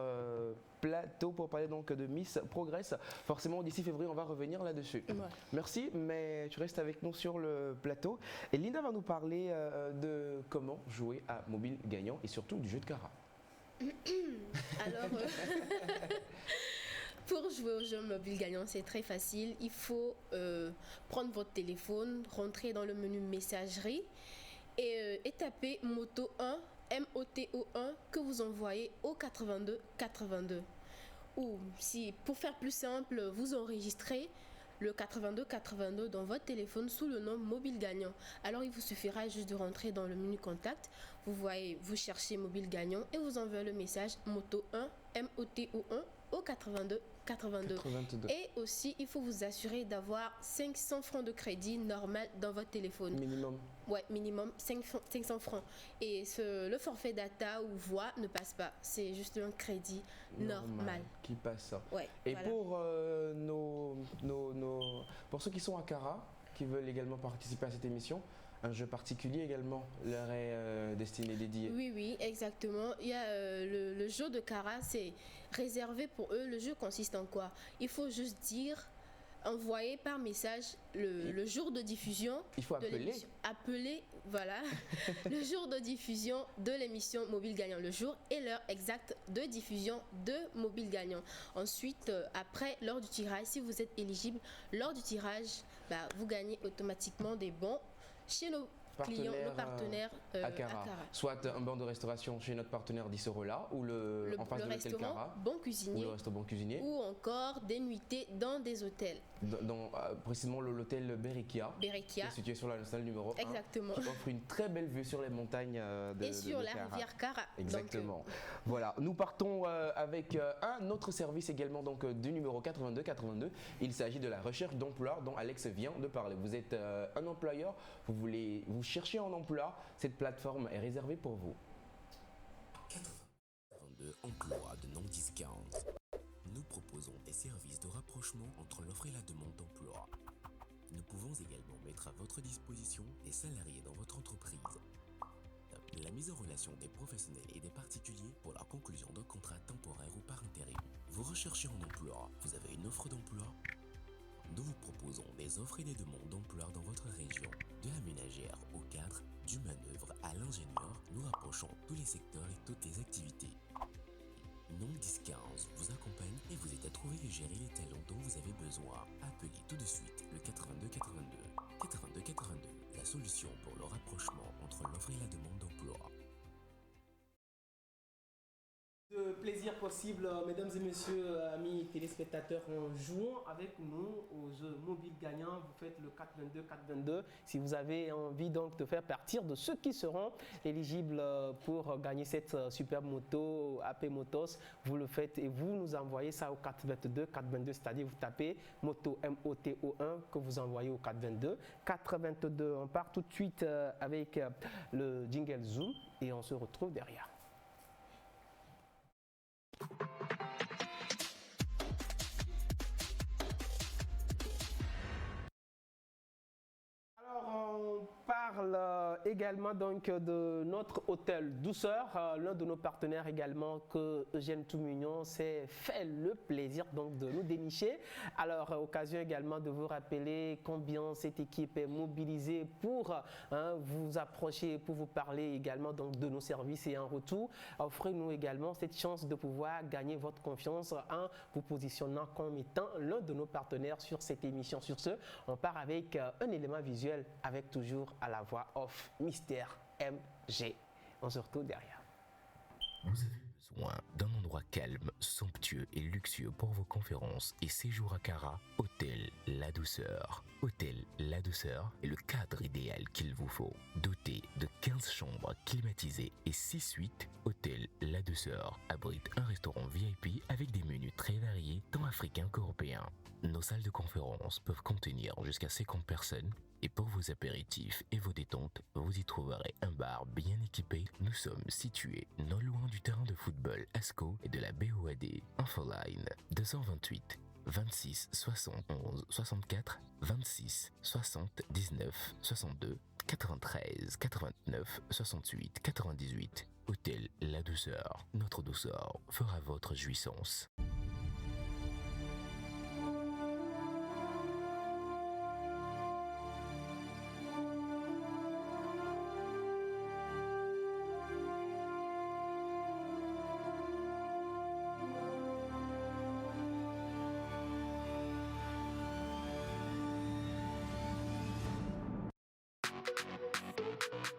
plateau pour parler donc de Miss Progress. Forcément, d'ici février, on va revenir là-dessus. Ouais. Merci, mais tu restes avec nous sur le plateau. Et Linda va nous parler de comment jouer à mobile gagnant et surtout du jeu de carats. Alors, pour jouer au jeu mobile gagnant, c'est très facile. Il faut prendre votre téléphone, rentrer dans le menu messagerie et taper Moto 1, MOTO1 que vous envoyez au 82 82. Ou si, pour faire plus simple, vous enregistrez le 8282 dans votre téléphone sous le nom mobile gagnant. Alors il vous suffira juste de rentrer dans le menu contact, vous cherchez mobile gagnant et vous envoyez le message moto 1 MOTO1 au 82 82. Et aussi, il faut vous assurer d'avoir 500 francs de crédit normal dans votre téléphone. Minimum. Ouais, minimum 500 francs. Et le forfait data ou voix ne passe pas. C'est juste un crédit normal. Qui passe. Ouais, et voilà. Pour ceux qui sont à Cara, qui veulent également participer à cette émission, un jeu particulier également leur est destiné, dédié. Oui, exactement. Il y a le jeu de Cara, c'est réservé pour eux. Le jeu consiste en quoi? Il faut juste dire, envoyer par message le jour de diffusion. Il faut appeler. Appeler, voilà, le jour de diffusion de l'émission Mobile Gagnant, le jour et l'heure exacte de diffusion de Mobile Gagnant. Ensuite, après, lors du tirage, si vous êtes éligible, lors du tirage, vous gagnez automatiquement des bons chez nos clients, nos partenaires à Cara. Soit un banc de restauration chez notre partenaire d'Isorola ou en face de l'hôtel Cara. Bon cuisinier. Ou le restaurant Bon Cuisinier. Ou encore des nuitées dans des hôtels. Précisément l'hôtel Berikia. Qui est situé sur la nationale numéro 1. Exactement. Qui offre une très belle vue sur les montagnes et sur la Cara. rivière Cara. Exactement. Voilà, nous partons avec un autre service également donc, du numéro 8282. Il s'agit de la recherche d'emploi dont Alex vient de parler. Vous êtes un employeur, vous cherchez un emploi, cette plateforme est réservée pour vous. 82 emplois de non-discount. Nous proposons des services de rapprochement entre l'offre et la demande d'emploi. Nous pouvons également mettre à votre disposition des salariés dans votre entreprise. La mise en relation des professionnels et des particuliers pour la conclusion d'un contrat temporaire ou par intérim. Vous recherchez un emploi, vous avez une offre d'emploi? Nous vous proposons des offres et des demandes d'emploi dans votre région. De la ménagère au cadre, du manœuvre à l'ingénieur, nous rapprochons tous les secteurs et toutes les activités. Non-discount vous accompagne et vous aide à trouver et gérer les talents dont vous avez besoin. Appelez tout de suite le 8282. 8282, la solution pour le rapprochement entre l'offre et la demande d'emploi. De plaisir possible, mesdames et messieurs, amis téléspectateurs, en jouant avec nous au jeu mobile gagnant. Vous faites le 422-422. Si vous avez envie donc de faire partir de ceux qui seront éligibles pour gagner cette superbe moto AP Motos, vous le faites et vous nous envoyez ça au 422-422, c'est-à-dire vous tapez moto MOTO1 que vous envoyez au 422. 422, on part tout de suite avec le jingle Zoom et on se retrouve derrière. Alors, on parle également donc de notre hôtel Douceur, l'un de nos partenaires également que Eugène Toumignon s'est fait le plaisir donc de nous dénicher. Alors, occasion également de vous rappeler combien cette équipe est mobilisée pour vous approcher, pour vous parler également donc de nos services et en retour, offrez-nous également cette chance de pouvoir gagner votre confiance en vous positionnant comme étant l'un de nos partenaires sur cette émission. Sur ce, on part avec un élément visuel avec toujours à la voix off Mystère MG. On se retrouve derrière. Vous avez besoin d'un endroit calme, somptueux et luxueux pour vos conférences et séjours à Cara? Hôtel La Douceur. Hôtel La Douceur est le cadre idéal qu'il vous faut. Doté de 15 chambres climatisées et 6 suites, Hôtel La Douceur abrite un restaurant VIP avec des menus très variés, tant africains qu'européens. Nos salles de conférence peuvent contenir jusqu'à 50 personnes et pour vos apéritifs et vos détentes, vous y trouverez un bar bien équipé. Nous sommes situés non loin du terrain de football ASCO et de la BOAD. Infoline 228 26 71 64 26 60 19 62 93 89 68 98. Hôtel La Douceur. Notre douceur fera votre jouissance.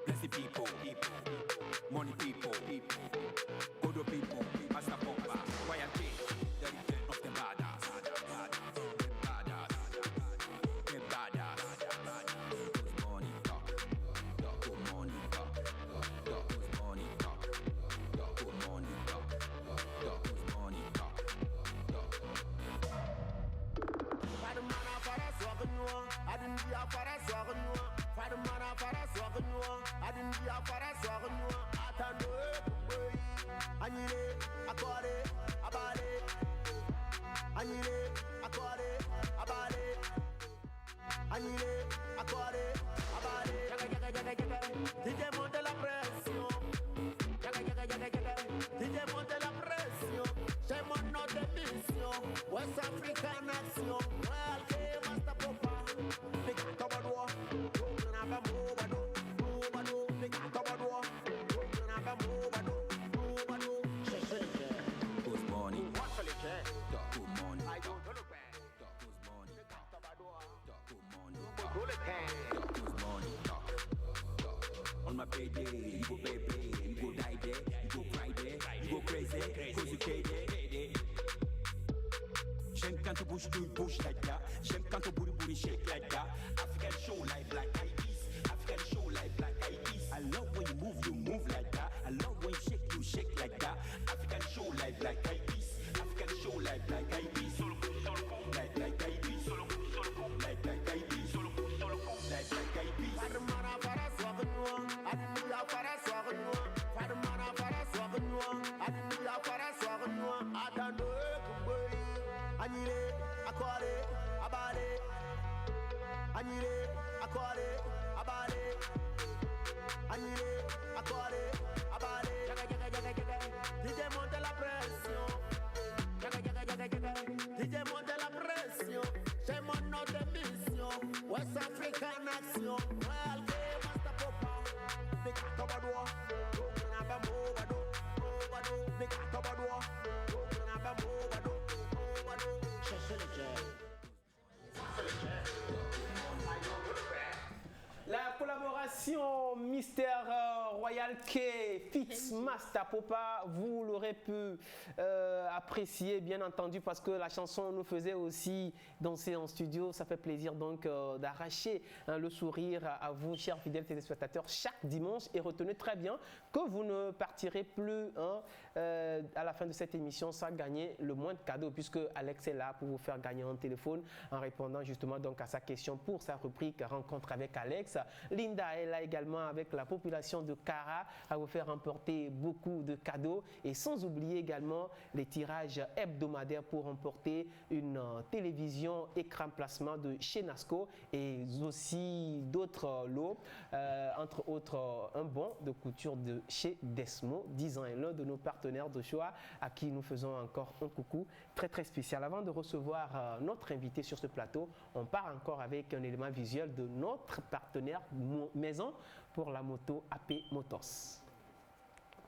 Blessed people, money people, good people, Master Pompa, royalty, the return of the badass. dia fara soir noir. Fadmana fara soir noir. Adin dia fara soir noir. Atando boy. Anile akore abale. Anile akore abale. Anile akore abale. Jaga jaga jaga jaga. DJ monte la pression. Jaga jaga jaga jaga. DJ monte la pression. J'ai mon nom d'émission. West African Action. Well, hey, Master Papa. Big Tabadwa. Naba Mobado. Mobado. Big Tabadwa. Naba Mobado. Mobado. Good morning. What's the check? Good morning. I don't know the band. Good morning. Tabadwa. Good morning. Go the can. Good morning. On my payday, you go baby, you go die there, you go cry there, you go crazy, cause you pay there. J'aime quand tu bouges like that. J'aime quand tu booty shake like that. African show life like IDs. African show life like IDs. I love when you move like that. I love when you shake like that. African show life like IDs. African show life like IDs. Solo like IDs. Solo like IDs. Solo like IDs. Fadmana fara soir noir. Adin dia fara soir noir. Fadmana fara soir noir. Adin dia fara soir noir. Atando boy. Anile akore abale. Anile akore abale. Anile akore abale. Jaga jaga jaga jaga. DJ monte la pression. Jaga jaga jaga jaga. DJ monte la pression. J'ai mon nom d'émission. West African Action. Well, hey, Master Papa. Big Tabadwa. Naba Mobado. Mobado. Big Tabadwa. Naba Mobado. Mobado. Cherchez le jet. La collaboration Mister Royal K, Fitz Master Popa, vous l'aurez pu apprécier bien entendu parce que la chanson nous faisait aussi danser en studio. Ça fait plaisir donc d'arracher le sourire à vous, chers fidèles téléspectateurs, chaque dimanche. Et retenez très bien que vous ne partirez plus à la fin de cette émission sans gagner le moins de cadeaux puisque Alex est là pour vous faire gagner un téléphone en répondant justement donc à sa question pour sa rubrique Rencontre avec Alex. Linda est là également avec la population de Kara à vous faire remporter beaucoup de cadeaux et sans oublier également les tirages hebdomadaires pour remporter une télévision écran plasma de chez Nasco et aussi d'autres lots, entre autres un bon de couture de chez Desmo, 10 ans et l'un de nos partenaires de choix à qui nous faisons encore un coucou très très spécial. Avant de recevoir notre invité sur ce plateau, on part encore avec un élément visuel de notre partenaire maison pour la moto AP Motors.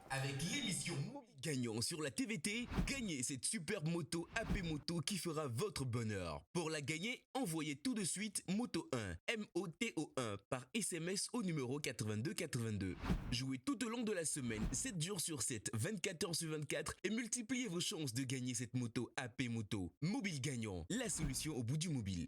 Avec l'émission Mobile Gagnant sur la TVT, gagnez cette superbe moto AP Moto qui fera votre bonheur. Pour la gagner, envoyez tout de suite Moto 1, MOTO1 par SMS au numéro 8282. Jouez tout au long de la semaine, 7 jours sur 7, 24 heures sur 24 et multipliez vos chances de gagner cette moto AP Moto. Mobile Gagnant, la solution au bout du mobile.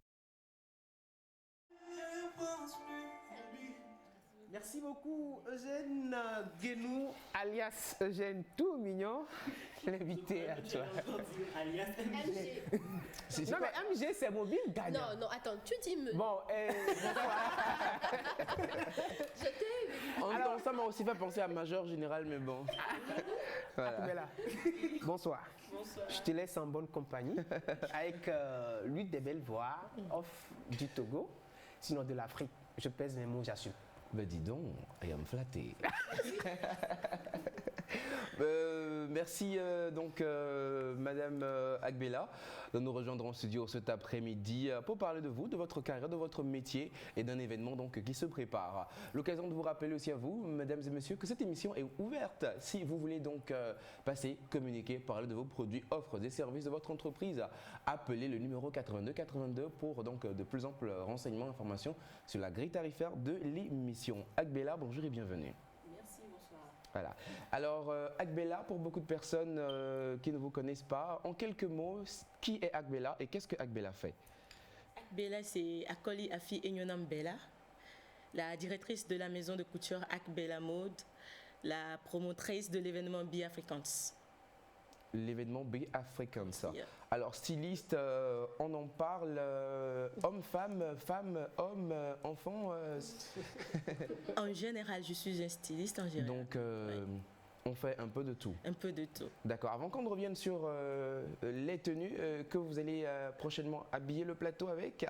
Merci beaucoup Eugène Guénou, alias Eugène tout mignon, l'invité à toi. Alias MG. Non mais MG c'est mobile gagnant. Non, attends, tu dis me. Bon, Je t'ai. Alors ça m'a aussi fait penser à Major Général, mais bon. Voilà. Akubela. Bonsoir. Bonsoir. Je te laisse en bonne compagnie avec l'une des belles voix off du Togo, sinon de l'Afrique. Je pèse mes mots, j'assume. Ben dis donc, I am flatté. Merci donc Madame Agbela de nous rejoindre en studio cet après-midi pour parler de vous, de votre carrière, de votre métier et d'un événement donc qui se prépare. L'occasion de vous rappeler aussi à vous, mesdames et messieurs, que cette émission est ouverte. Si vous voulez donc passer, communiquer, parler de vos produits, offres et services de votre entreprise, appelez le numéro 8282 pour donc de plus amples renseignements, informations sur la grille tarifaire de l'émission. Agbela, bonjour et bienvenue. Merci, bonsoir. Voilà. Alors, Agbela, pour beaucoup de personnes qui ne vous connaissent pas, en quelques mots, qui est Agbela et qu'est-ce que Agbela fait? Agbela, c'est Akoli Afi Enyonam Bella, la directrice de la maison de couture Agbela Mode, la promotrice de l'événement Be Africans. l'événement Be Africans. Alors styliste, on en parle, homme, femme, homme, enfant. En général, je suis un styliste en général. Donc on fait un peu de tout. Un peu de tout. D'accord. Avant qu'on ne revienne sur les tenues que vous allez prochainement habiller le plateau avec,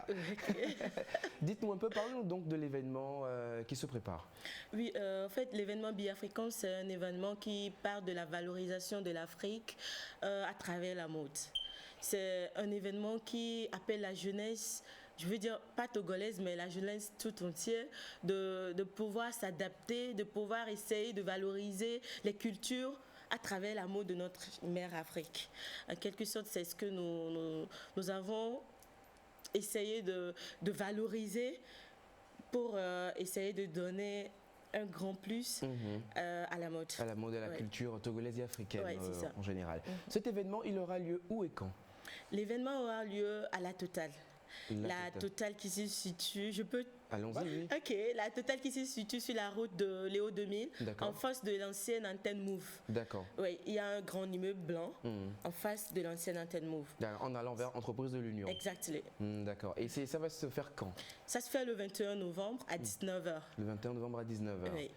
dites-nous un peu, parlons donc de l'événement qui se prépare. Oui, en fait, l'événement Be African, c'est un événement qui part de la valorisation de l'Afrique à travers la mode. C'est un événement qui appelle la jeunesse, je veux dire pas togolaise, mais la jeunesse tout entière, de pouvoir s'adapter, de pouvoir essayer de valoriser les cultures à travers la mode de notre mère Afrique. En quelque sorte, c'est ce que nous avons essayé de valoriser pour essayer de donner un grand plus à la mode. À la mode, à la culture togolaise et africaine en général. Cet événement, il aura lieu où et quand? L'événement aura lieu à la Totale. La Totale qui se situe, je peux... Allons-y, oui. Ok, la Totale qui se situe sur la route de Léo 2000, en face de l'ancienne antenne Move. D'accord. Oui, il y a un grand immeuble blanc en face de l'ancienne antenne Move. En allant vers Entreprise de l'Union. Exactement. D'accord. Et ça va se faire quand? Ça se fait le 21 novembre à 19h. Le 21 novembre à 19h. Oui.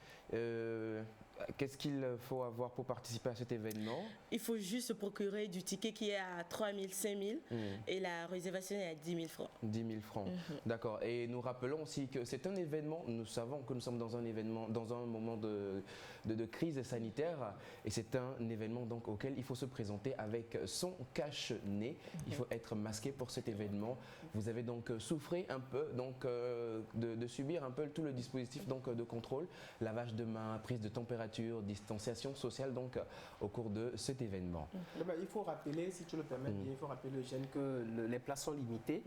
Qu'est-ce qu'il faut avoir pour participer à cet événement? Il faut juste se procurer du ticket qui est à 3 000, 5 000 et la réservation est à 10 000 francs. 10 000 francs, d'accord. Et nous rappelons aussi que c'est un événement, nous savons que nous sommes dans un événement, dans un moment de crise sanitaire, et c'est un événement donc auquel il faut se présenter avec son cache-nez. Il faut être masqué pour cet événement. Vous avez donc souffré un peu donc, de subir un peu tout le dispositif donc, de contrôle, lavage de mains, prise de température, distanciation sociale donc au cours de cet événement. Il faut rappeler, si tu le permets, il faut rappeler le gène que les places sont limitées.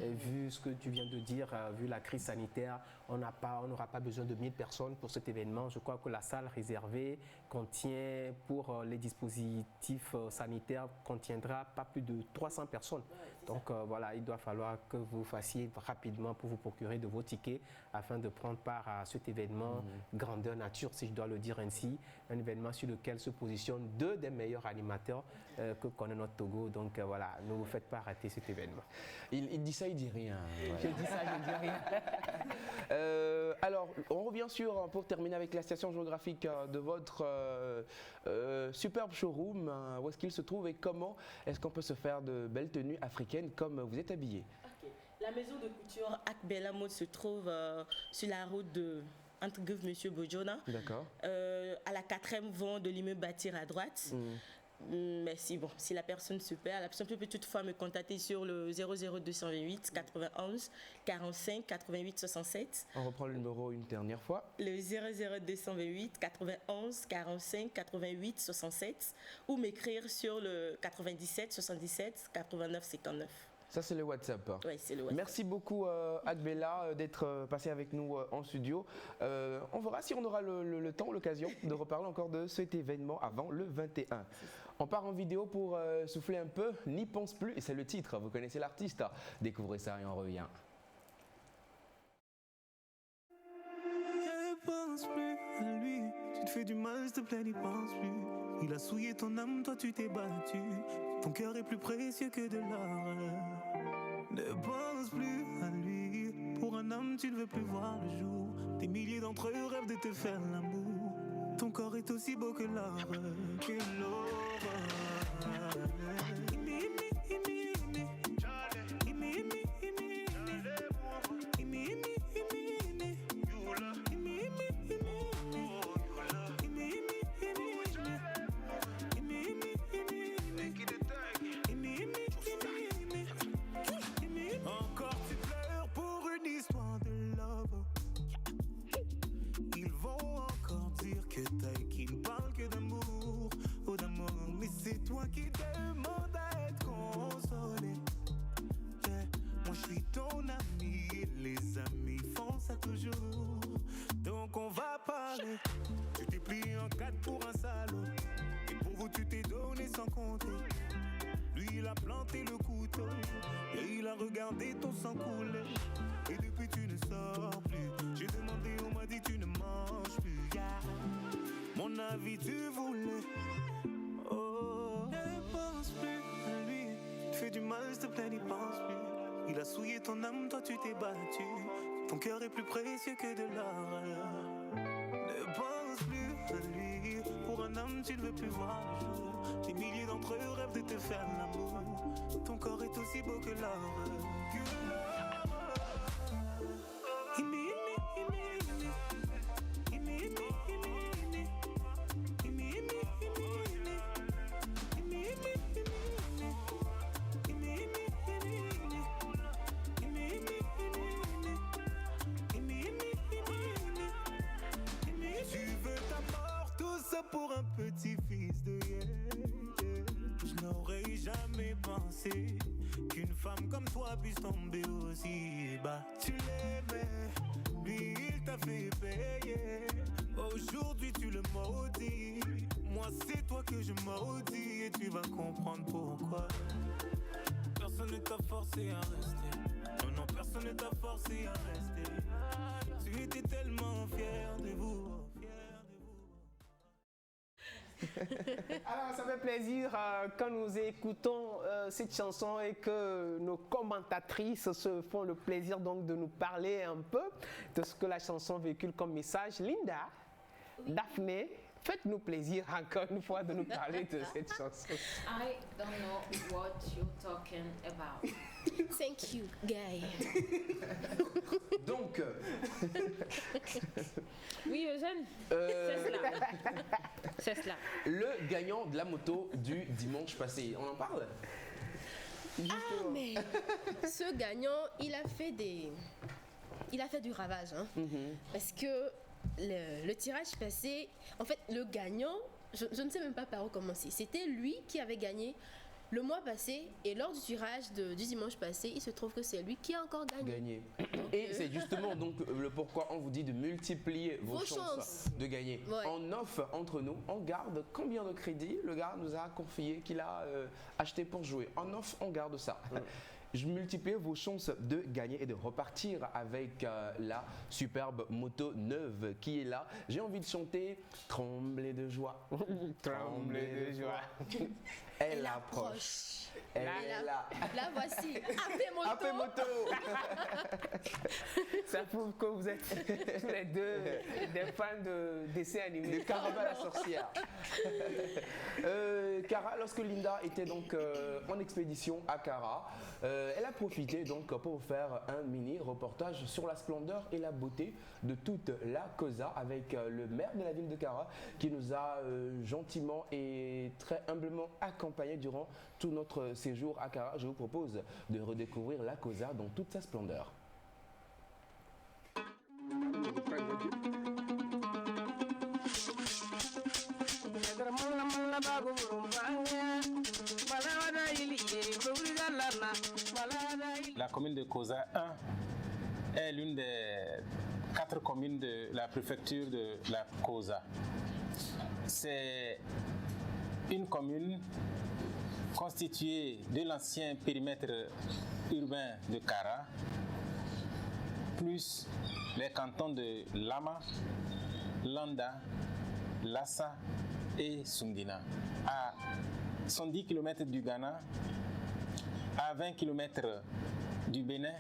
Et vu ce que tu viens de dire, vu la crise sanitaire, on n'aura pas besoin de 1000 personnes pour cet événement. Je crois que la salle réservée contient, pour les dispositifs sanitaires, contiendra pas plus de 300 personnes. Donc voilà, il doit falloir que vous fassiez rapidement pour vous procurer de vos tickets afin de prendre part à cet événement grandeur nature, si je dois le dire ainsi, un événement sur lequel se positionnent deux des meilleurs animateurs que connaît notre Togo. Donc voilà, ne vous faites pas rater cet événement. Il dit ça, il dit rien. Ouais. Je dis ça, je ne dis rien. Alors, on revient pour terminer avec la station géographique de votre superbe showroom. Où est-ce qu'il se trouve et comment est-ce qu'on peut se faire de belles tenues africaines comme vous êtes habillé? La maison de couture Akbela Mode se trouve sur la route de entre Monsieur Bojona. D'accord. À la 4e vent de l'immeuble Bâtir à droite. Mais si la personne se perd, la personne peut toutefois me contacter sur le 00228 91 45 88 67. On reprend le numéro une dernière fois. Le 00228 91 45 88 67 ou m'écrire sur le 97 77 89 59. Ça, c'est le WhatsApp. Oui, c'est le WhatsApp. Merci beaucoup, Akbela, d'être passé avec nous en studio. On verra si on aura le temps, l'occasion de reparler encore de cet événement avant le 21. On part en vidéo pour souffler un peu. N'y pense plus, et c'est le titre. Vous connaissez l'artiste. Découvrez ça et on revient. Ne pense plus à lui. Tu te fais du mal, s'il te plaît, n'y pense plus. Il a souillé ton âme, toi tu t'es battu. Ton cœur est plus précieux que de l'or. Ne pense plus à lui. Pour un homme, tu ne veux plus voir le jour. Des milliers d'entre eux rêvent de te faire l'amour. Ton corps est aussi beau que l'or. Que l'or. Qui demande à être consolé. Moi je suis ton ami et les amis font ça toujours. Donc on va parler. Tu t'es plié en quatre pour un salaud. Et pour vous tu t'es donné sans compter. Lui il a planté le couteau et il a regardé ton sang couler. Et depuis tu ne sors plus. J'ai demandé, on m'a dit tu ne manges plus. Mon avis tu voulais. Oh. pense plus à lui. Tu fais du mal, s'il te plaît, n'y pense plus. Il a souillé ton âme, toi tu t'es battu. Ton cœur est plus précieux que de l'or. Ne pense plus à lui. Pour un homme, tu ne veux plus voir le jour. Des milliers d'entre eux rêvent de te faire l'amour. Ton corps est aussi beau que l'or. Pour un petit fils de je n'aurais jamais pensé qu'une femme comme toi puisse tomber aussi bas. Tu l'aimais, lui il t'a fait payer. Aujourd'hui tu le maudis. Moi c'est toi que je maudis et tu vas comprendre pourquoi. Personne ne t'a forcé à rester. Non, non, personne ne t'a forcé à rester. Tu étais tellement fier de vous. Alors, ça fait plaisir quand nous écoutons cette chanson et que nos commentatrices se font le plaisir donc de nous parler un peu de ce que la chanson véhicule comme message. Linda, Daphné, faites-nous plaisir encore une fois de nous parler de cette chanson. I don't know what you're talking about. Thank you, guy. Donc, oui, Eugène, c'est cela. C'est cela. Le gagnant de la moto du dimanche passé, on en parle? Ah, mais ce gagnant, il a fait du ravage. Hein, parce que le tirage passé, en fait, le gagnant, je ne sais même pas par où commencer. C'était lui qui avait gagné le mois passé et lors du tirage du dimanche passé, il se trouve que c'est lui qui a encore gagné. Et c'est justement donc le pourquoi on vous dit de multiplier vos chances de gagner. Ouais. En off entre nous, on garde combien de crédits le gars nous a confié qu'il a acheté pour jouer. En off, on garde ça. Je multiplie vos chances de gagner et de repartir avec la superbe moto neuve qui est là. J'ai envie de chanter Trembler de joie. Trembler de joie. Elle approche. Elle est là. La voici. AP Moto. Ça prouve que vous êtes tous les deux des fans de dessins animés. De Caraba la sorcière. Cara, lorsque Linda était donc en expédition à Cara, elle a profité donc pour faire un mini reportage sur la splendeur et la beauté de toute la Cosa avec le maire de la ville de Cara qui nous a gentiment et très humblement accompagnés durant tout notre séjour à Cara. Je vous propose de redécouvrir la Cosa dans toute sa splendeur. La commune de Cosa 1 est l'une des 4 communes de la préfecture de la Cosa. C'est une commune constituée de l'ancien périmètre urbain de Cara, plus les cantons de Lama, Landa, Lassa et Sundina. À 110 km du Ghana, à 20 km du Bénin,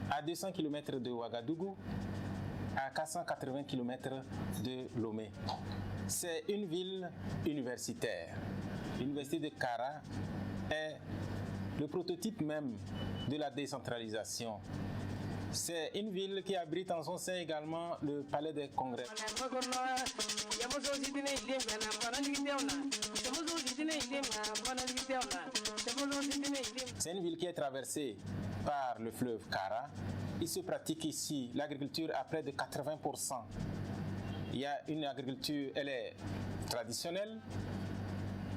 à 200 km de Ouagadougou, à 480 km de Lomé. C'est une ville universitaire. L'université de Cara est le prototype même de la décentralisation. C'est une ville qui abrite en son sein également le palais des congrès. C'est une ville qui est traversée par le fleuve Cara. Il se pratique ici l'agriculture à près de 80%. Il y a une agriculture, elle est traditionnelle,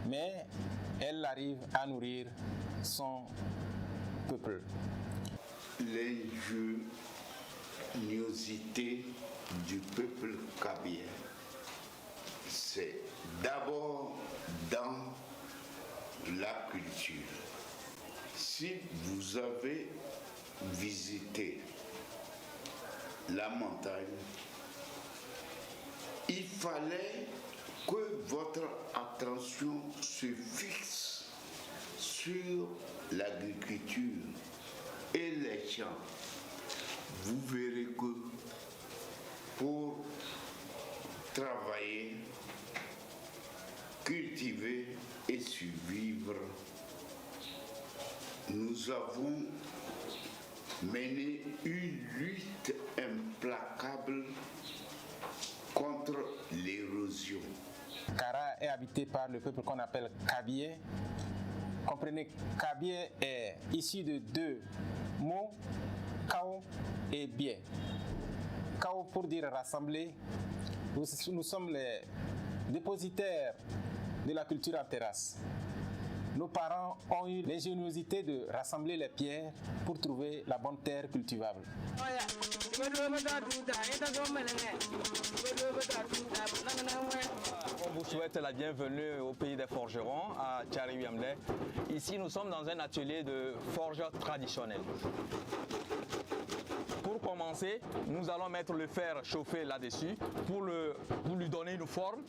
mais elle arrive à nourrir son peuple. L'ingéniosité du peuple kabyle, c'est d'abord dans la culture. Si vous avez visité la montagne, il fallait que votre attention se fixe sur l'agriculture et les champs, vous verrez que pour travailler, cultiver et survivre, nous avons mené une lutte implacable contre l'érosion. Kara est habité par le peuple qu'on appelle Kabyé. Comprenez, Kabyé est issu de deux mots, Kao et Bié. Kao pour dire rassembler. Nous sommes les dépositaires de la culture en terrasse. Nos parents ont eu l'ingéniosité de rassembler les pierres pour trouver la bonne terre cultivable. On vous souhaite la bienvenue au pays des forgerons, à Thiari-Yamlé. Ici, nous sommes dans un atelier de forge traditionnelle. Pour commencer, nous allons mettre le fer chauffé là-dessus pour lui donner une forme.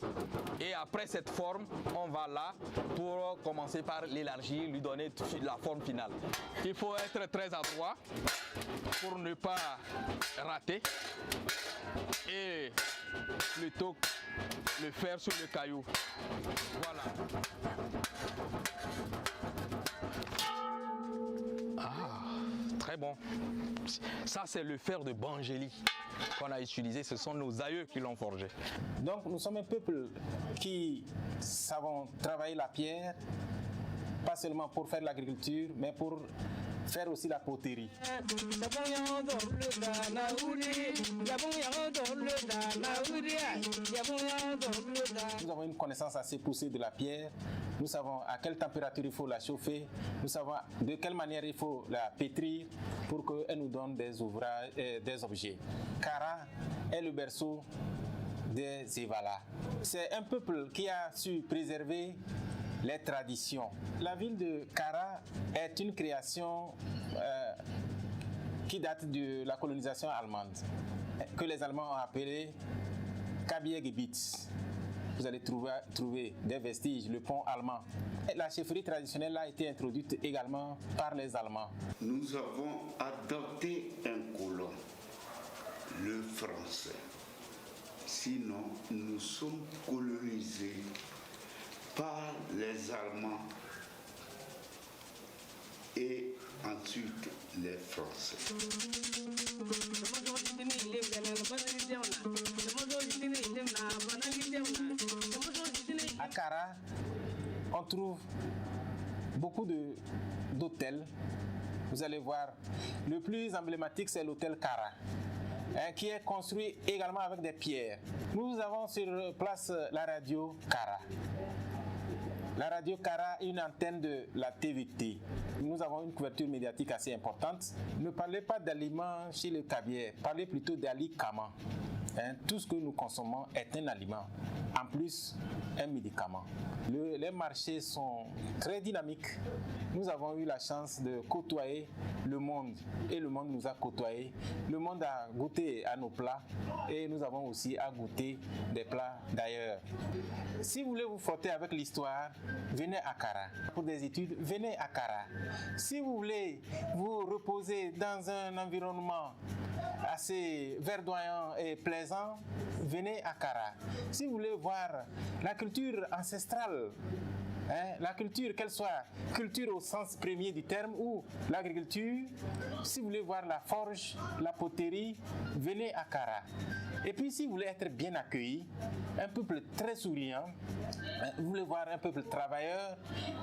Et après cette forme, on va là pour commencer par l'élargir, lui donner la forme finale. Il faut être très adroit pour ne pas rater et plutôt le faire sur le caillou. Voilà. Très bon. Ça, c'est le fer de Bangéli qu'on a utilisé. Ce sont nos aïeux qui l'ont forgé. Donc, nous sommes un peuple qui savons travailler la pierre, pas seulement pour faire l'agriculture, mais pour faire aussi la poterie. Nous avons une connaissance assez poussée de la pierre. Nous savons à quelle température il faut la chauffer. Nous savons de quelle manière il faut la pétrir pour qu'elle nous donne des ouvrages, des objets. Kara est le berceau des Evala. C'est un peuple qui a su préserver les traditions. La ville de Kara est une création qui date de la colonisation allemande, que les Allemands ont appelée Kabye-Gebiet. Vous allez trouver des vestiges, le pont allemand. La chefferie traditionnelle a été introduite également par les Allemands. Nous avons adopté un colon, le français. Sinon, nous sommes colonisés par les Allemands et ensuite les Français. À Kara, on trouve beaucoup d'hôtels. Vous allez voir, le plus emblématique, c'est l'hôtel Kara, qui est construit également avec des pierres. Nous avons sur place la radio Kara. La radio Kara est une antenne de la TVT. Nous avons une couverture médiatique assez importante. Ne parlez pas d'aliments chez le Kabyé, parlez plutôt d'alikama. Tout ce que nous consommons est un aliment, en plus un médicament. Les marchés sont très dynamiques. Nous avons eu la chance de côtoyer le monde et le monde nous a côtoyés. Le monde a goûté à nos plats et nous avons aussi à goûter des plats d'ailleurs. Si vous voulez vous frotter avec l'histoire, venez à Kara. Pour des études, venez à Kara. Si vous voulez vous reposer dans un environnement assez verdoyant et plaisant, venez à Kara. Si vous voulez voir la culture ancestrale, la culture, qu'elle soit culture au sens premier du terme ou l'agriculture, si vous voulez voir la forge, la poterie, venez à Kara. Et puis si vous voulez être bien accueilli, un peuple très souriant, vous voulez voir un peuple travailleur,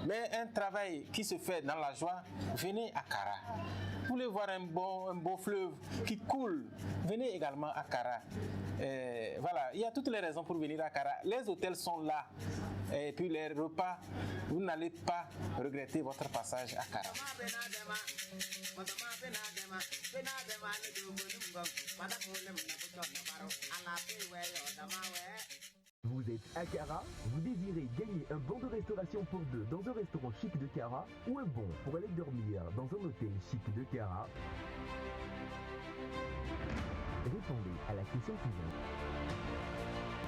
mais un travail qui se fait dans la joie, venez à Kara. Vous voulez voir un beau fleuve qui coule, venez également à Kara. Voilà, il y a toutes les raisons pour venir à Kara. Les hôtels sont là. Et puis les repas, vous n'allez pas regretter votre passage à Kara. Vous êtes à Kara, vous désirez gagner un bon de restauration pour deux dans un restaurant chic de Kara ou un bon pour aller dormir dans un hôtel chic de Kara? Répondez à la question suivante.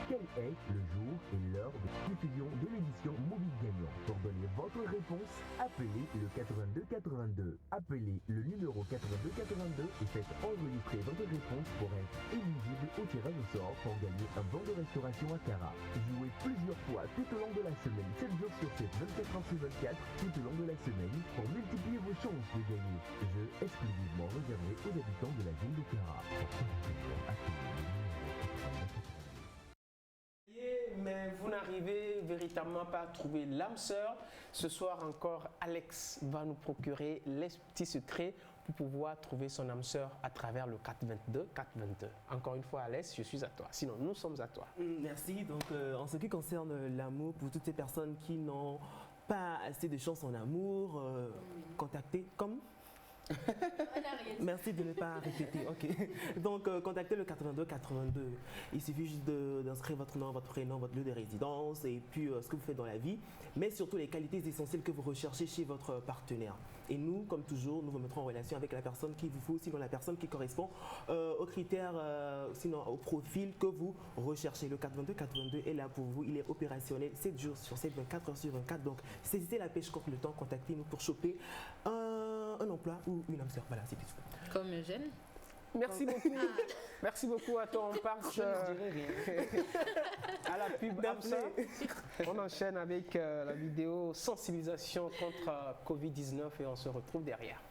Quel est le jour et l'heure de diffusion de l'émission Mobile Gagnant? Pour donner votre réponse, appelez le 8282. Appelez le numéro 8282 et faites enregistrer votre réponse pour être éligible au tirage au sort pour gagner un bon de restauration à Cara. Jouez plusieurs fois tout au long de la semaine, 7 jours sur 7, 24 heures sur 24, tout au long de la semaine pour multiplier vos chances de gagner. Jeu exclusivement réservé aux habitants de la ville de Cara. Mais vous n'arrivez véritablement pas à trouver l'âme sœur. Ce soir encore, Alex va nous procurer les petits secrets pour pouvoir trouver son âme sœur à travers le 422. Encore une fois, Alex, je suis à toi. Sinon, nous sommes à toi. Merci. Donc, en ce qui concerne l'amour, pour toutes ces personnes qui n'ont pas assez de chance en amour, contactez comme Merci de ne pas répéter. Ok. Donc, contactez le 8282. Il suffit juste d'inscrire votre nom, votre prénom, votre lieu de résidence et puis ce que vous faites dans la vie, mais surtout les qualités essentielles que vous recherchez chez votre partenaire. Et nous, comme toujours, nous vous mettrons en relation avec la personne qu'il vous faut, sinon la personne qui correspond aux critères, sinon au profil que vous recherchez. Le 422 est là pour vous. Il est opérationnel 7 jours sur 7, 24 heures sur 24. Donc, saisissez la pêche courte le temps, contactez-nous pour choper un emploi ou une âme sœur. Voilà, c'est tout. Comme Eugène. Merci beaucoup. Merci beaucoup à toi. On passe à la pub âme sœur. On enchaîne avec la vidéo sensibilisation contre Covid-19 et on se retrouve derrière.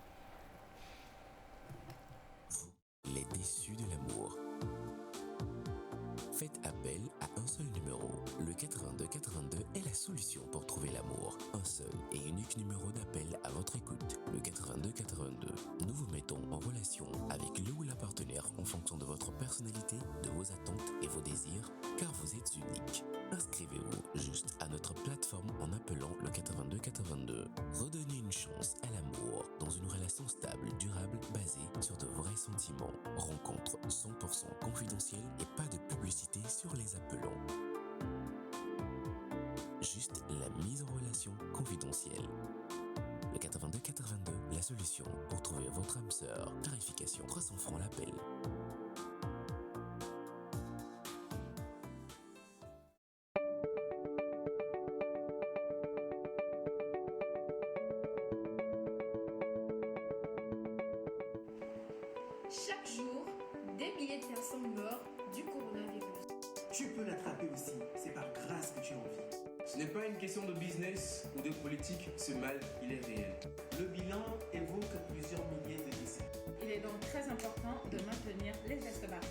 Les déçus de l'amour. Faites appel à un seul numéro. Le 8282 est la solution pour trouver l'amour. Un seul et unique numéro d'appel à votre écoute. Le 8282. Nous vous mettons en relation avec le ou la partenaire en fonction de votre personnalité, de vos attentes et vos désirs, car vous êtes unique. Inscrivez-vous juste à notre plateforme en appelant le 8282. Redonnez une chance à l'amour dans une relation stable, durable, basée sur de vrais sentiments. Rencontre 100% confidentielle et pas de publicité sur les appelants. Juste la mise en relation confidentielle. Le 8282, la solution pour trouver votre âme sœur. Tarification 300 francs l'appel. Chaque jour, des milliers de personnes meurent du coronavirus. Tu peux l'attraper aussi, c'est par grâce que tu en vis. Ce n'est pas une question de business ou de politique, ce mal, il est réel. Le bilan évoque plusieurs milliers de décès. Il est donc très important de maintenir les gestes barrières.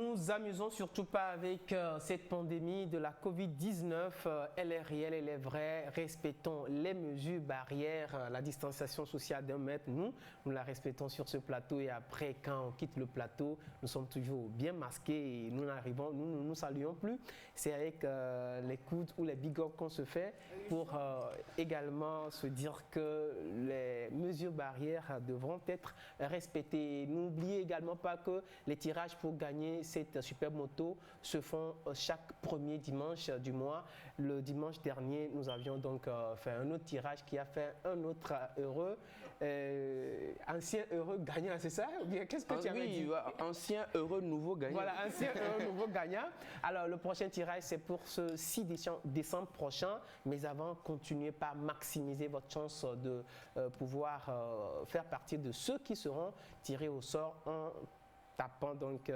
Nous amusons surtout pas avec cette pandémie de la Covid-19. Elle est réelle, elle est vraie. Respectons les mesures barrières, la distanciation sociale d'1 mètre. Nous la respectons sur ce plateau et après, quand on quitte le plateau, nous sommes toujours bien masqués et nous ne nous saluons plus. C'est avec les coudes ou les big-ups qu'on se fait pour également se dire que les mesures barrières devront être respectées. N'oubliez également pas que les tirages pour gagner cette superbe moto se font chaque premier dimanche du mois. Le dimanche dernier, nous avions donc fait un autre tirage qui a fait un autre heureux, ancien heureux gagnant, c'est ça? Ou bien qu'est-ce que tu avais dit? Ancien heureux nouveau gagnant. Voilà, ancien heureux nouveau gagnant. Alors, le prochain tirage, c'est pour ce 6 décembre prochain. Mais avant, continuez par maximiser votre chance de pouvoir faire partie de ceux qui seront tirés au sort en tapant donc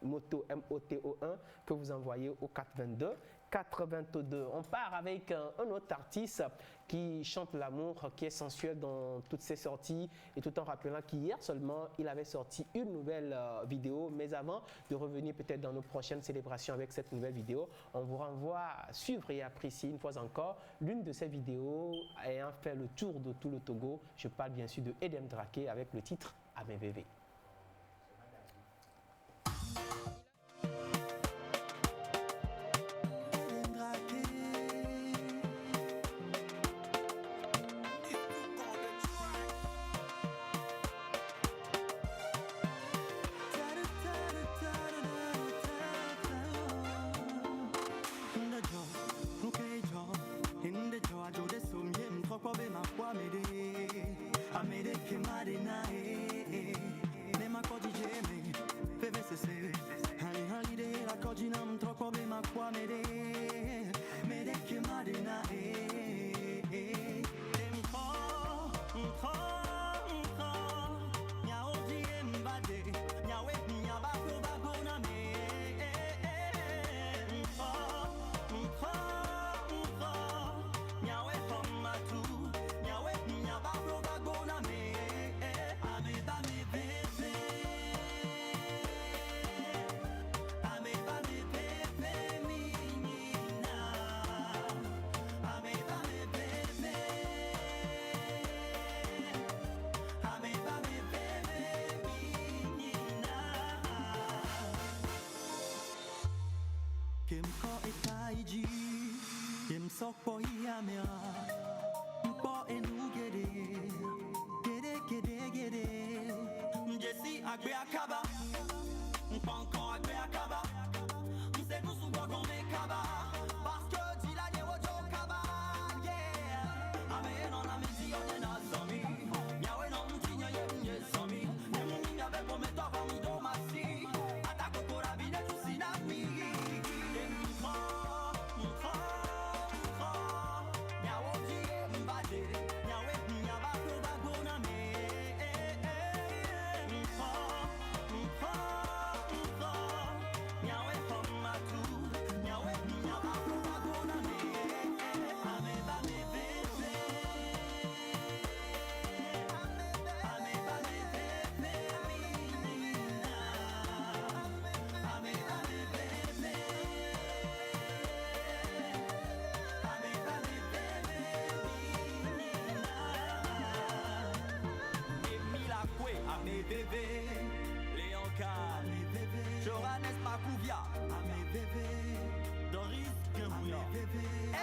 moto MOTO1 que vous envoyez au 422 4h22. On part avec un autre artiste qui chante l'amour, qui est sensuel dans toutes ses sorties, et tout en rappelant qu'hier seulement, il avait sorti une nouvelle vidéo. Mais avant de revenir peut-être dans nos prochaines célébrations avec cette nouvelle vidéo, on vous renvoie à suivre et apprécier une fois encore l'une de ces vidéos ayant fait le tour de tout le Togo. Je parle bien sûr de Edem Draké avec le titre « À mes bébés ». Sokpo yamea, mpo enu gede, gede. Njesi agbe akaba, mpanko agbe akaba. Mse kusu gogon me kaba, parce que dila ye wojo kaba, yeah. Ame non ame di yone na zomi, nyawe non mtinyo ye mnye zomi. Nemu minga bebo me toba mi do masi, atako kora bine tu sinami. Bébé, Léon Kahn, Johannes Makouvia, Doris Gembouya,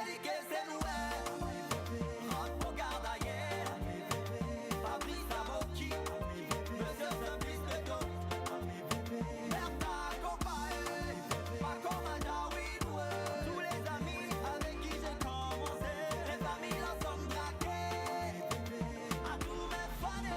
Eric Senoué, Franck Gardaye, Fabrice Aboki, Monsieur Simplice Beto, Bertha Kopae, Paco Mandaouinoué, tous les amis avec qui j'ai commencé, les familles en sont braquées, à tous mes fans.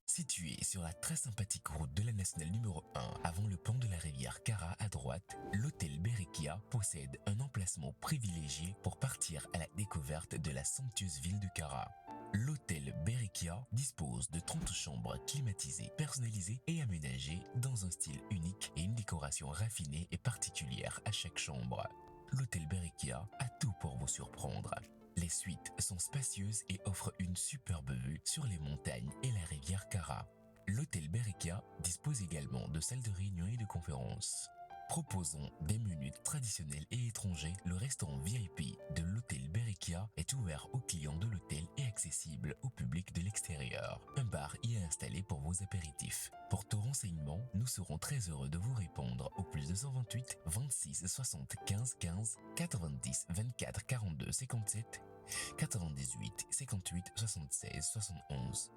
Situé sur la très sympathique route de la nationale numéro 1, avant le pont de la rivière Kara à droite, l'hôtel Berekia possède un emplacement privilégié pour partir à la découverte de la somptueuse ville de Kara. L'hôtel Berekia dispose de 30 chambres climatisées, personnalisées et aménagées dans un style unique et une décoration raffinée et particulière à chaque chambre. L'hôtel Berekia a tout pour vous surprendre. Les suites sont spacieuses et offrent une superbe vue sur les montagnes et la rivière Kara. L'hôtel Berekia dispose également de salles de réunion et de conférences. Proposons des menus traditionnels et étrangers. Le restaurant VIP de l'hôtel Berekia est ouvert aux clients de l'hôtel et accessible au public de l'extérieur. Un bar y est installé pour vos apéritifs. Pour tout renseignement, nous serons très heureux de vous répondre au plus 228 26 75 15 90 24 42 57 98 58 76 71.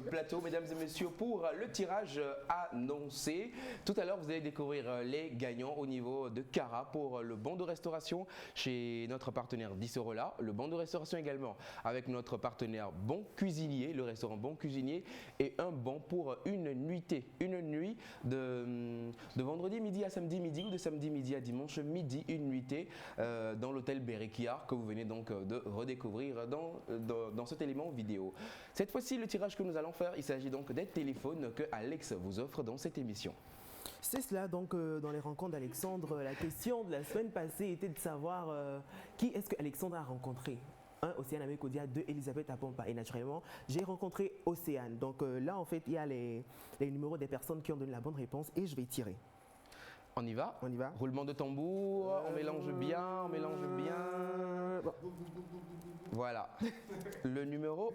Plateau, mesdames et messieurs, pour le tirage annoncé. Tout à l'heure, vous allez découvrir les gagnants au niveau de Cara pour le bon de restauration chez notre partenaire Dissorola, le bon de restauration également avec notre partenaire Bon Cuisinier, le restaurant Bon Cuisinier, et un bon pour une nuit de vendredi midi à samedi midi ou de samedi midi à dimanche midi, une nuitée dans l'hôtel Berekia que vous venez donc de redécouvrir dans cet élément vidéo. Cette fois-ci, le tirage que nous allons faire, il s'agit donc des téléphones que Alex vous offre dans cette émission. C'est cela, donc dans les rencontres d'Alexandre, la question de la semaine passée était de savoir qui est-ce que Alexandre a rencontré. 1, Océane Amekodia, 2, Elisabeth Apompa. Et naturellement, j'ai rencontré Océane. Donc là, en fait, il y a les numéros des personnes qui ont donné la bonne réponse et je vais tirer. On y va? On y va. Roulement de tambour, on mélange bien, Bon. Voilà. Le numéro?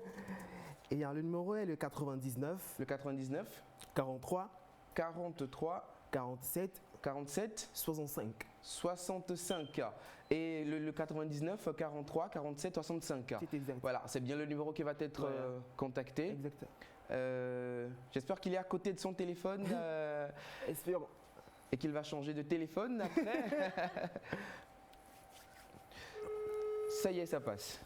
Et le numéro est le 99. Le 99. 43. 43. 47. 47. 65. 65. Et le 99, 43, 47, 65. C'est exact. Voilà, c'est bien le numéro qui va être contacté. Exact. J'espère qu'il est à côté de son téléphone. Espérons. Et qu'il va changer de téléphone après. Ça y est, ça passe.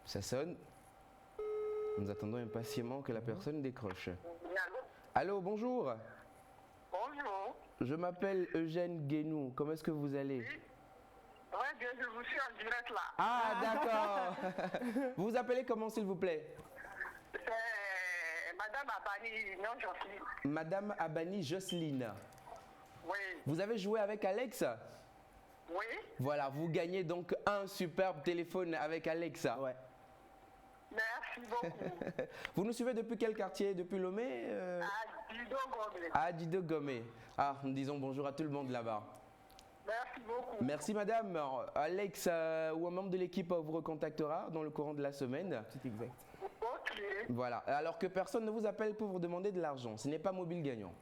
Ça sonne. Nous attendons impatiemment que la personne décroche. Allô, bonjour. Bonjour. Je m'appelle Eugène Guénou. Comment est-ce que vous allez? Oui, bien, je vous suis en direct là. Ah, d'accord. Vous vous appelez comment, s'il vous plaît? C'est Madame Abani, non Jocelyne. Madame Abani Jocelyne. Oui. Vous avez joué avec Alex? Oui. Voilà, vous gagnez donc un superbe téléphone avec Alex. Ouais. Merci beaucoup. Vous nous suivez depuis quel quartier? Depuis Lomé? À Dido-Gomé. À Dido-Gomé. Ah, nous disons bonjour à tout le monde là-bas. Merci beaucoup. Merci madame. Alex ou un membre de l'équipe vous recontactera dans le courant de la semaine. C'est exact. Ok. Voilà, alors que personne ne vous appelle pour vous demander de l'argent. Ce n'est pas mobile gagnant.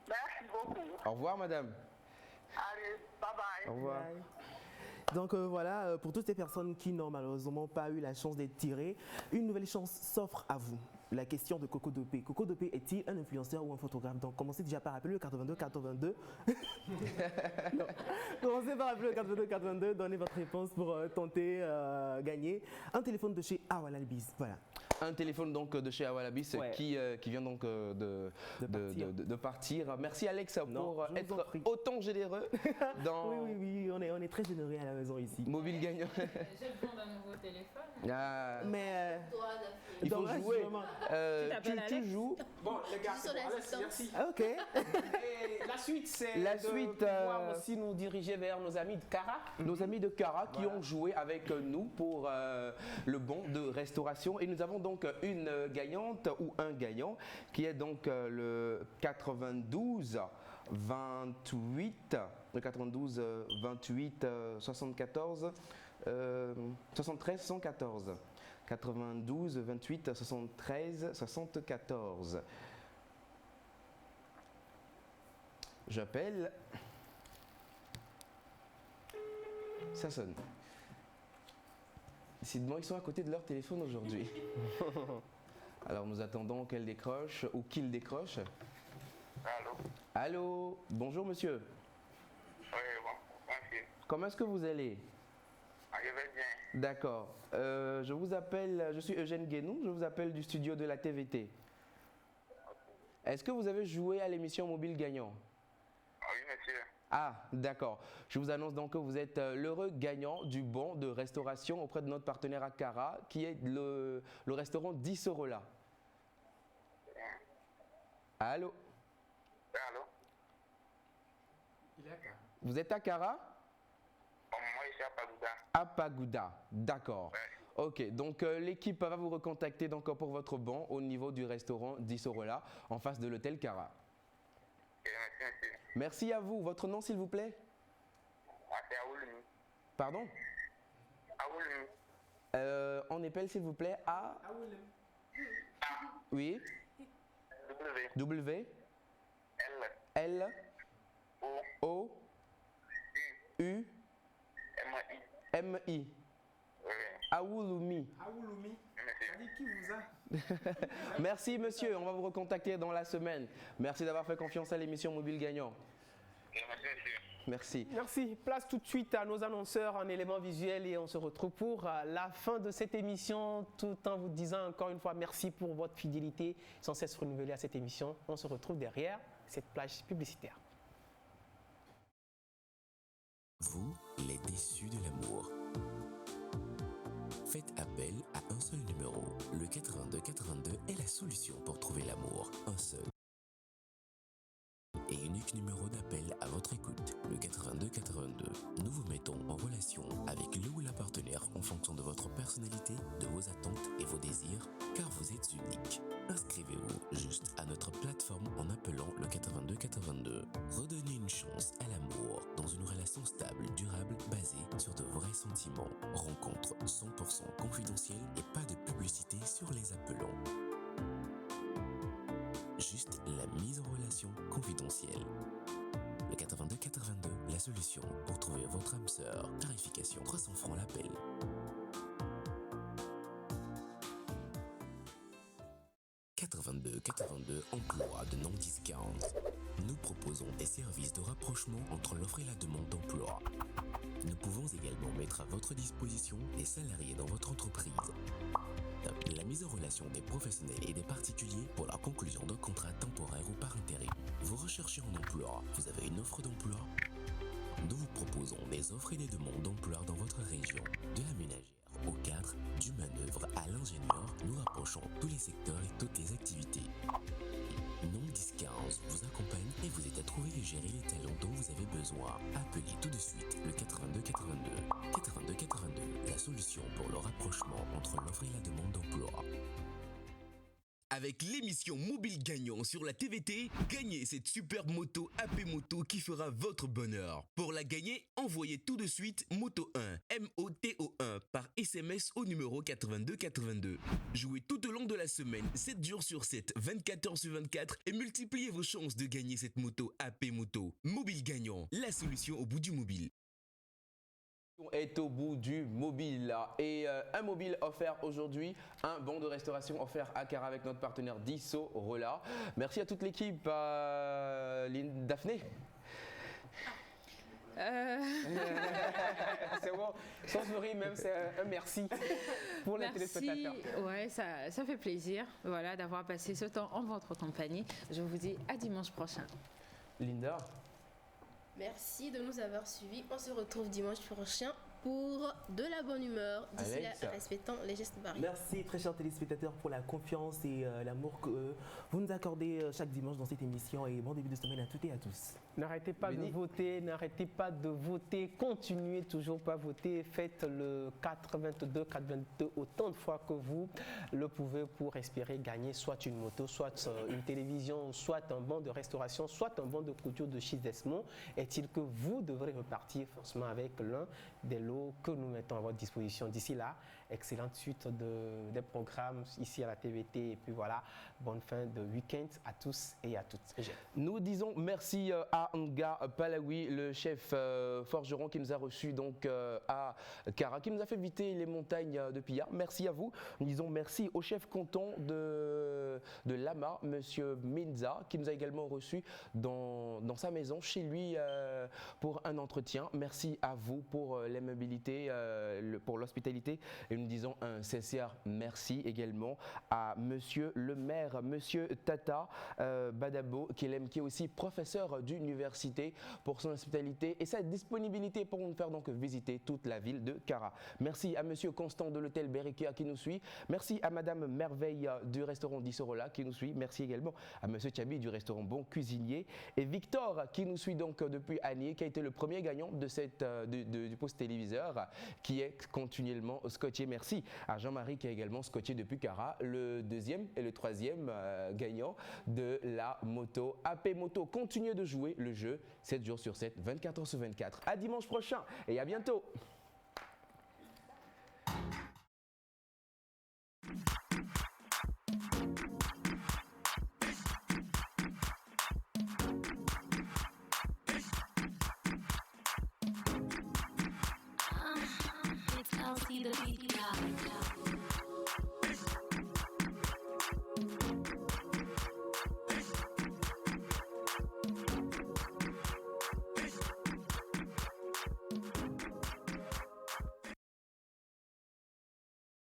Merci beaucoup. Au revoir madame. Allez, bye bye. Au revoir. Bye. Donc voilà, pour toutes ces personnes qui n'ont malheureusement pas eu la chance d'être tirées, une nouvelle chance s'offre à vous. La question de Coco Dopé. Coco Dopé est-il un influenceur ou un photographe? Donc commencez déjà par appeler le 82 82. Non. Commencez par appeler le 82 82, donnez votre réponse pour tenter gagner un téléphone de chez Awalabis. Voilà. Un téléphone donc de chez Awalabis Ouais. qui vient donc de partir. Merci Alex pour je vous en être prie. autant généreux dans Oui, on est très généreux à la maison ici. Mobile gagnant. J'ai besoin d'un nouveau téléphone. Ah, Mais il faut dommage, jouer. vraiment. Tu joues. Bon, les gars, Son c'est bon, assistante. merci. Ah, ok. Et la suite, c'est La de suite, pouvoir aussi nous diriger vers nos amis de Cara. Nos amis de Cara qui ont joué avec nous pour le bon de restauration. Et nous avons donc une gagnante ou un gagnant qui est donc le 92 28, le 92 28 74 73 114. 92 28 73 74. J'appelle. Ça sonne. Décidément, ils sont à côté de leur téléphone aujourd'hui. Alors nous attendons qu'elle décroche ou qu'il décroche. Allô? Allô, bonjour monsieur. Oui, bon, merci. Comment est-ce que vous allez? Ah, je vais bien. D'accord. Je vous appelle, je suis Eugène Guénou, je vous appelle du studio de la TVT. Est-ce que vous avez joué à l'émission Mobile Gagnant? Oui, monsieur. Ah, d'accord. Je vous annonce donc que vous êtes l'heureux gagnant du bon de restauration auprès de notre partenaire à Cara, qui est le restaurant Dissorola. Allô? Allô? Il est à Cara. Vous êtes à Cara? Moi, je suis à Pagoуда. À Pagoуда, d'accord. Ok, donc l'équipe va vous recontacter donc, pour votre banc au niveau du restaurant d'Issorola, en face de l'hôtel Cara. Merci à vous. Votre nom, s'il vous plaît? C'est Aoulmi. Pardon? Aoulmi. On appelle, s'il vous plaît, à... Oui. W. L. O. U. M. I. Aoulmi. Aoulmi. Ça dit qui vous a? Merci monsieur, on va vous recontacter dans la semaine. Merci d'avoir fait confiance à l'émission Mobile Gagnant. Merci. Merci. Place tout de suite à nos annonceurs en éléments visuels et on se retrouve pour la fin de cette émission tout en vous disant encore une fois merci pour votre fidélité sans cesse renouvelée à cette émission. On se retrouve derrière cette plage publicitaire. Vous, les déçus de l'amour. Faites appel à un seul numéro. Le 82 82 est la solution pour trouver l'amour. Un seul et unique numéro d'appel à votre écoute, le 82 82. Nous vous mettons en relation avec le ou la partenaire en fonction de votre personnalité, de vos attentes et vos désirs, car vous êtes unique. Inscrivez-vous juste à notre plateforme en appelant le 82 82. Redonnez une chance à l'amour dans une relation stable, durable, basée sur de vrais sentiments. Rencontre 100% confidentielle et pas de publicité sur les appelants. Juste la mise en relation confidentielle. Le 82 82, la solution pour trouver votre âme sœur. Tarification 300 francs l'appel. « 82 82 emploi de non-discount. Nous proposons des services de rapprochement entre l'offre et la demande d'emploi. Nous pouvons également mettre à votre disposition des salariés dans votre entreprise. La mise en relation des professionnels et des particuliers pour la conclusion d'un contrat temporaire ou par intérim. Vous recherchez un emploi, vous avez une offre d'emploi? Nous vous proposons des offres et des demandes d'emploi dans votre région, de la ménagère au cadre, du manœuvre à l'ingénieur, nous rapprochons tous les secteurs et toutes les activités. Non-Discounts vous accompagne et vous aide à trouver et gérer les talents dont vous avez besoin. Appelez tout de suite le 82 82. 82 82, la solution pour le rapprochement entre l'offre et la demande d'emploi. Avec l'émission Mobile Gagnant sur la TVT, gagnez cette superbe moto AP Moto qui fera votre bonheur. Pour la gagner, envoyez tout de suite Moto 1, MOTO1 par SMS au numéro 82 82. Jouez tout au long de la semaine, 7 jours sur 7, 24 heures sur 24 et multipliez vos chances de gagner cette moto AP Moto. Mobile Gagnant, la solution au bout du mobile. Est au bout du mobile et un mobile offert aujourd'hui, un bon de restauration offert à Cara avec notre partenaire d'Issorola. Merci à toute l'équipe, Daphné. C'est bon, sans sourire même, c'est un merci pour les téléspectateurs. Ouais, ça fait plaisir voilà, d'avoir passé ce temps en votre compagnie. Je vous dis à dimanche prochain. Linda. Merci de nous avoir suivis. On se retrouve dimanche prochain pour de la bonne humeur. D'ici là, respectons les gestes barrières. Merci très chers téléspectateurs pour la confiance et l'amour que vous nous accordez chaque dimanche dans cette émission et bon début de semaine à toutes et à tous. N'arrêtez pas de voter, n'arrêtez pas de voter, continuez toujours pas à voter, faites le 422, 422 autant de fois que vous le pouvez pour espérer gagner soit une moto, soit une télévision, soit un bon de restauration, soit un bon de couture de chez Desmond. Est-il que vous devrez repartir forcément avec l'un des lots que nous mettons à votre disposition. D'ici là, excellente suite des programmes ici à la TVT et puis voilà, bonne fin de week-end à tous et à toutes. Nous disons merci à Nga Palawi, le chef forgeron qui nous a reçus donc à Cara, qui nous a fait visiter les montagnes de Pilla. Merci à vous. Nous disons merci au chef canton de Lama, monsieur Minza, qui nous a également reçus dans sa maison, chez lui, pour un entretien. Merci à vous pour l'aimabilité, pour l'hospitalité. Et nous disons un sincère merci également à monsieur le maire, monsieur Tata Badabo, qui est aussi professeur d'université, pour son hospitalité et sa disponibilité pour nous faire donc visiter toute la ville de Cara. Merci à monsieur Constant de l'hôtel Berriquia qui nous suit. Merci à madame Merveille du restaurant d'Issorola qui nous suit. Merci également à Monsieur Tchabi du restaurant Bon Cuisinier. Et Victor qui nous suit donc depuis Agnier, qui a été le premier gagnant de du poste téléviseur, qui est continuellement scotché. Merci à Jean-Marie qui a également scotché depuis Cara, le deuxième et le troisième gagnant de la moto AP Moto. Continuez de jouer le jeu 7 jours sur 7, 24 heures sur 24. À dimanche prochain et à bientôt. It's LC the beat guy.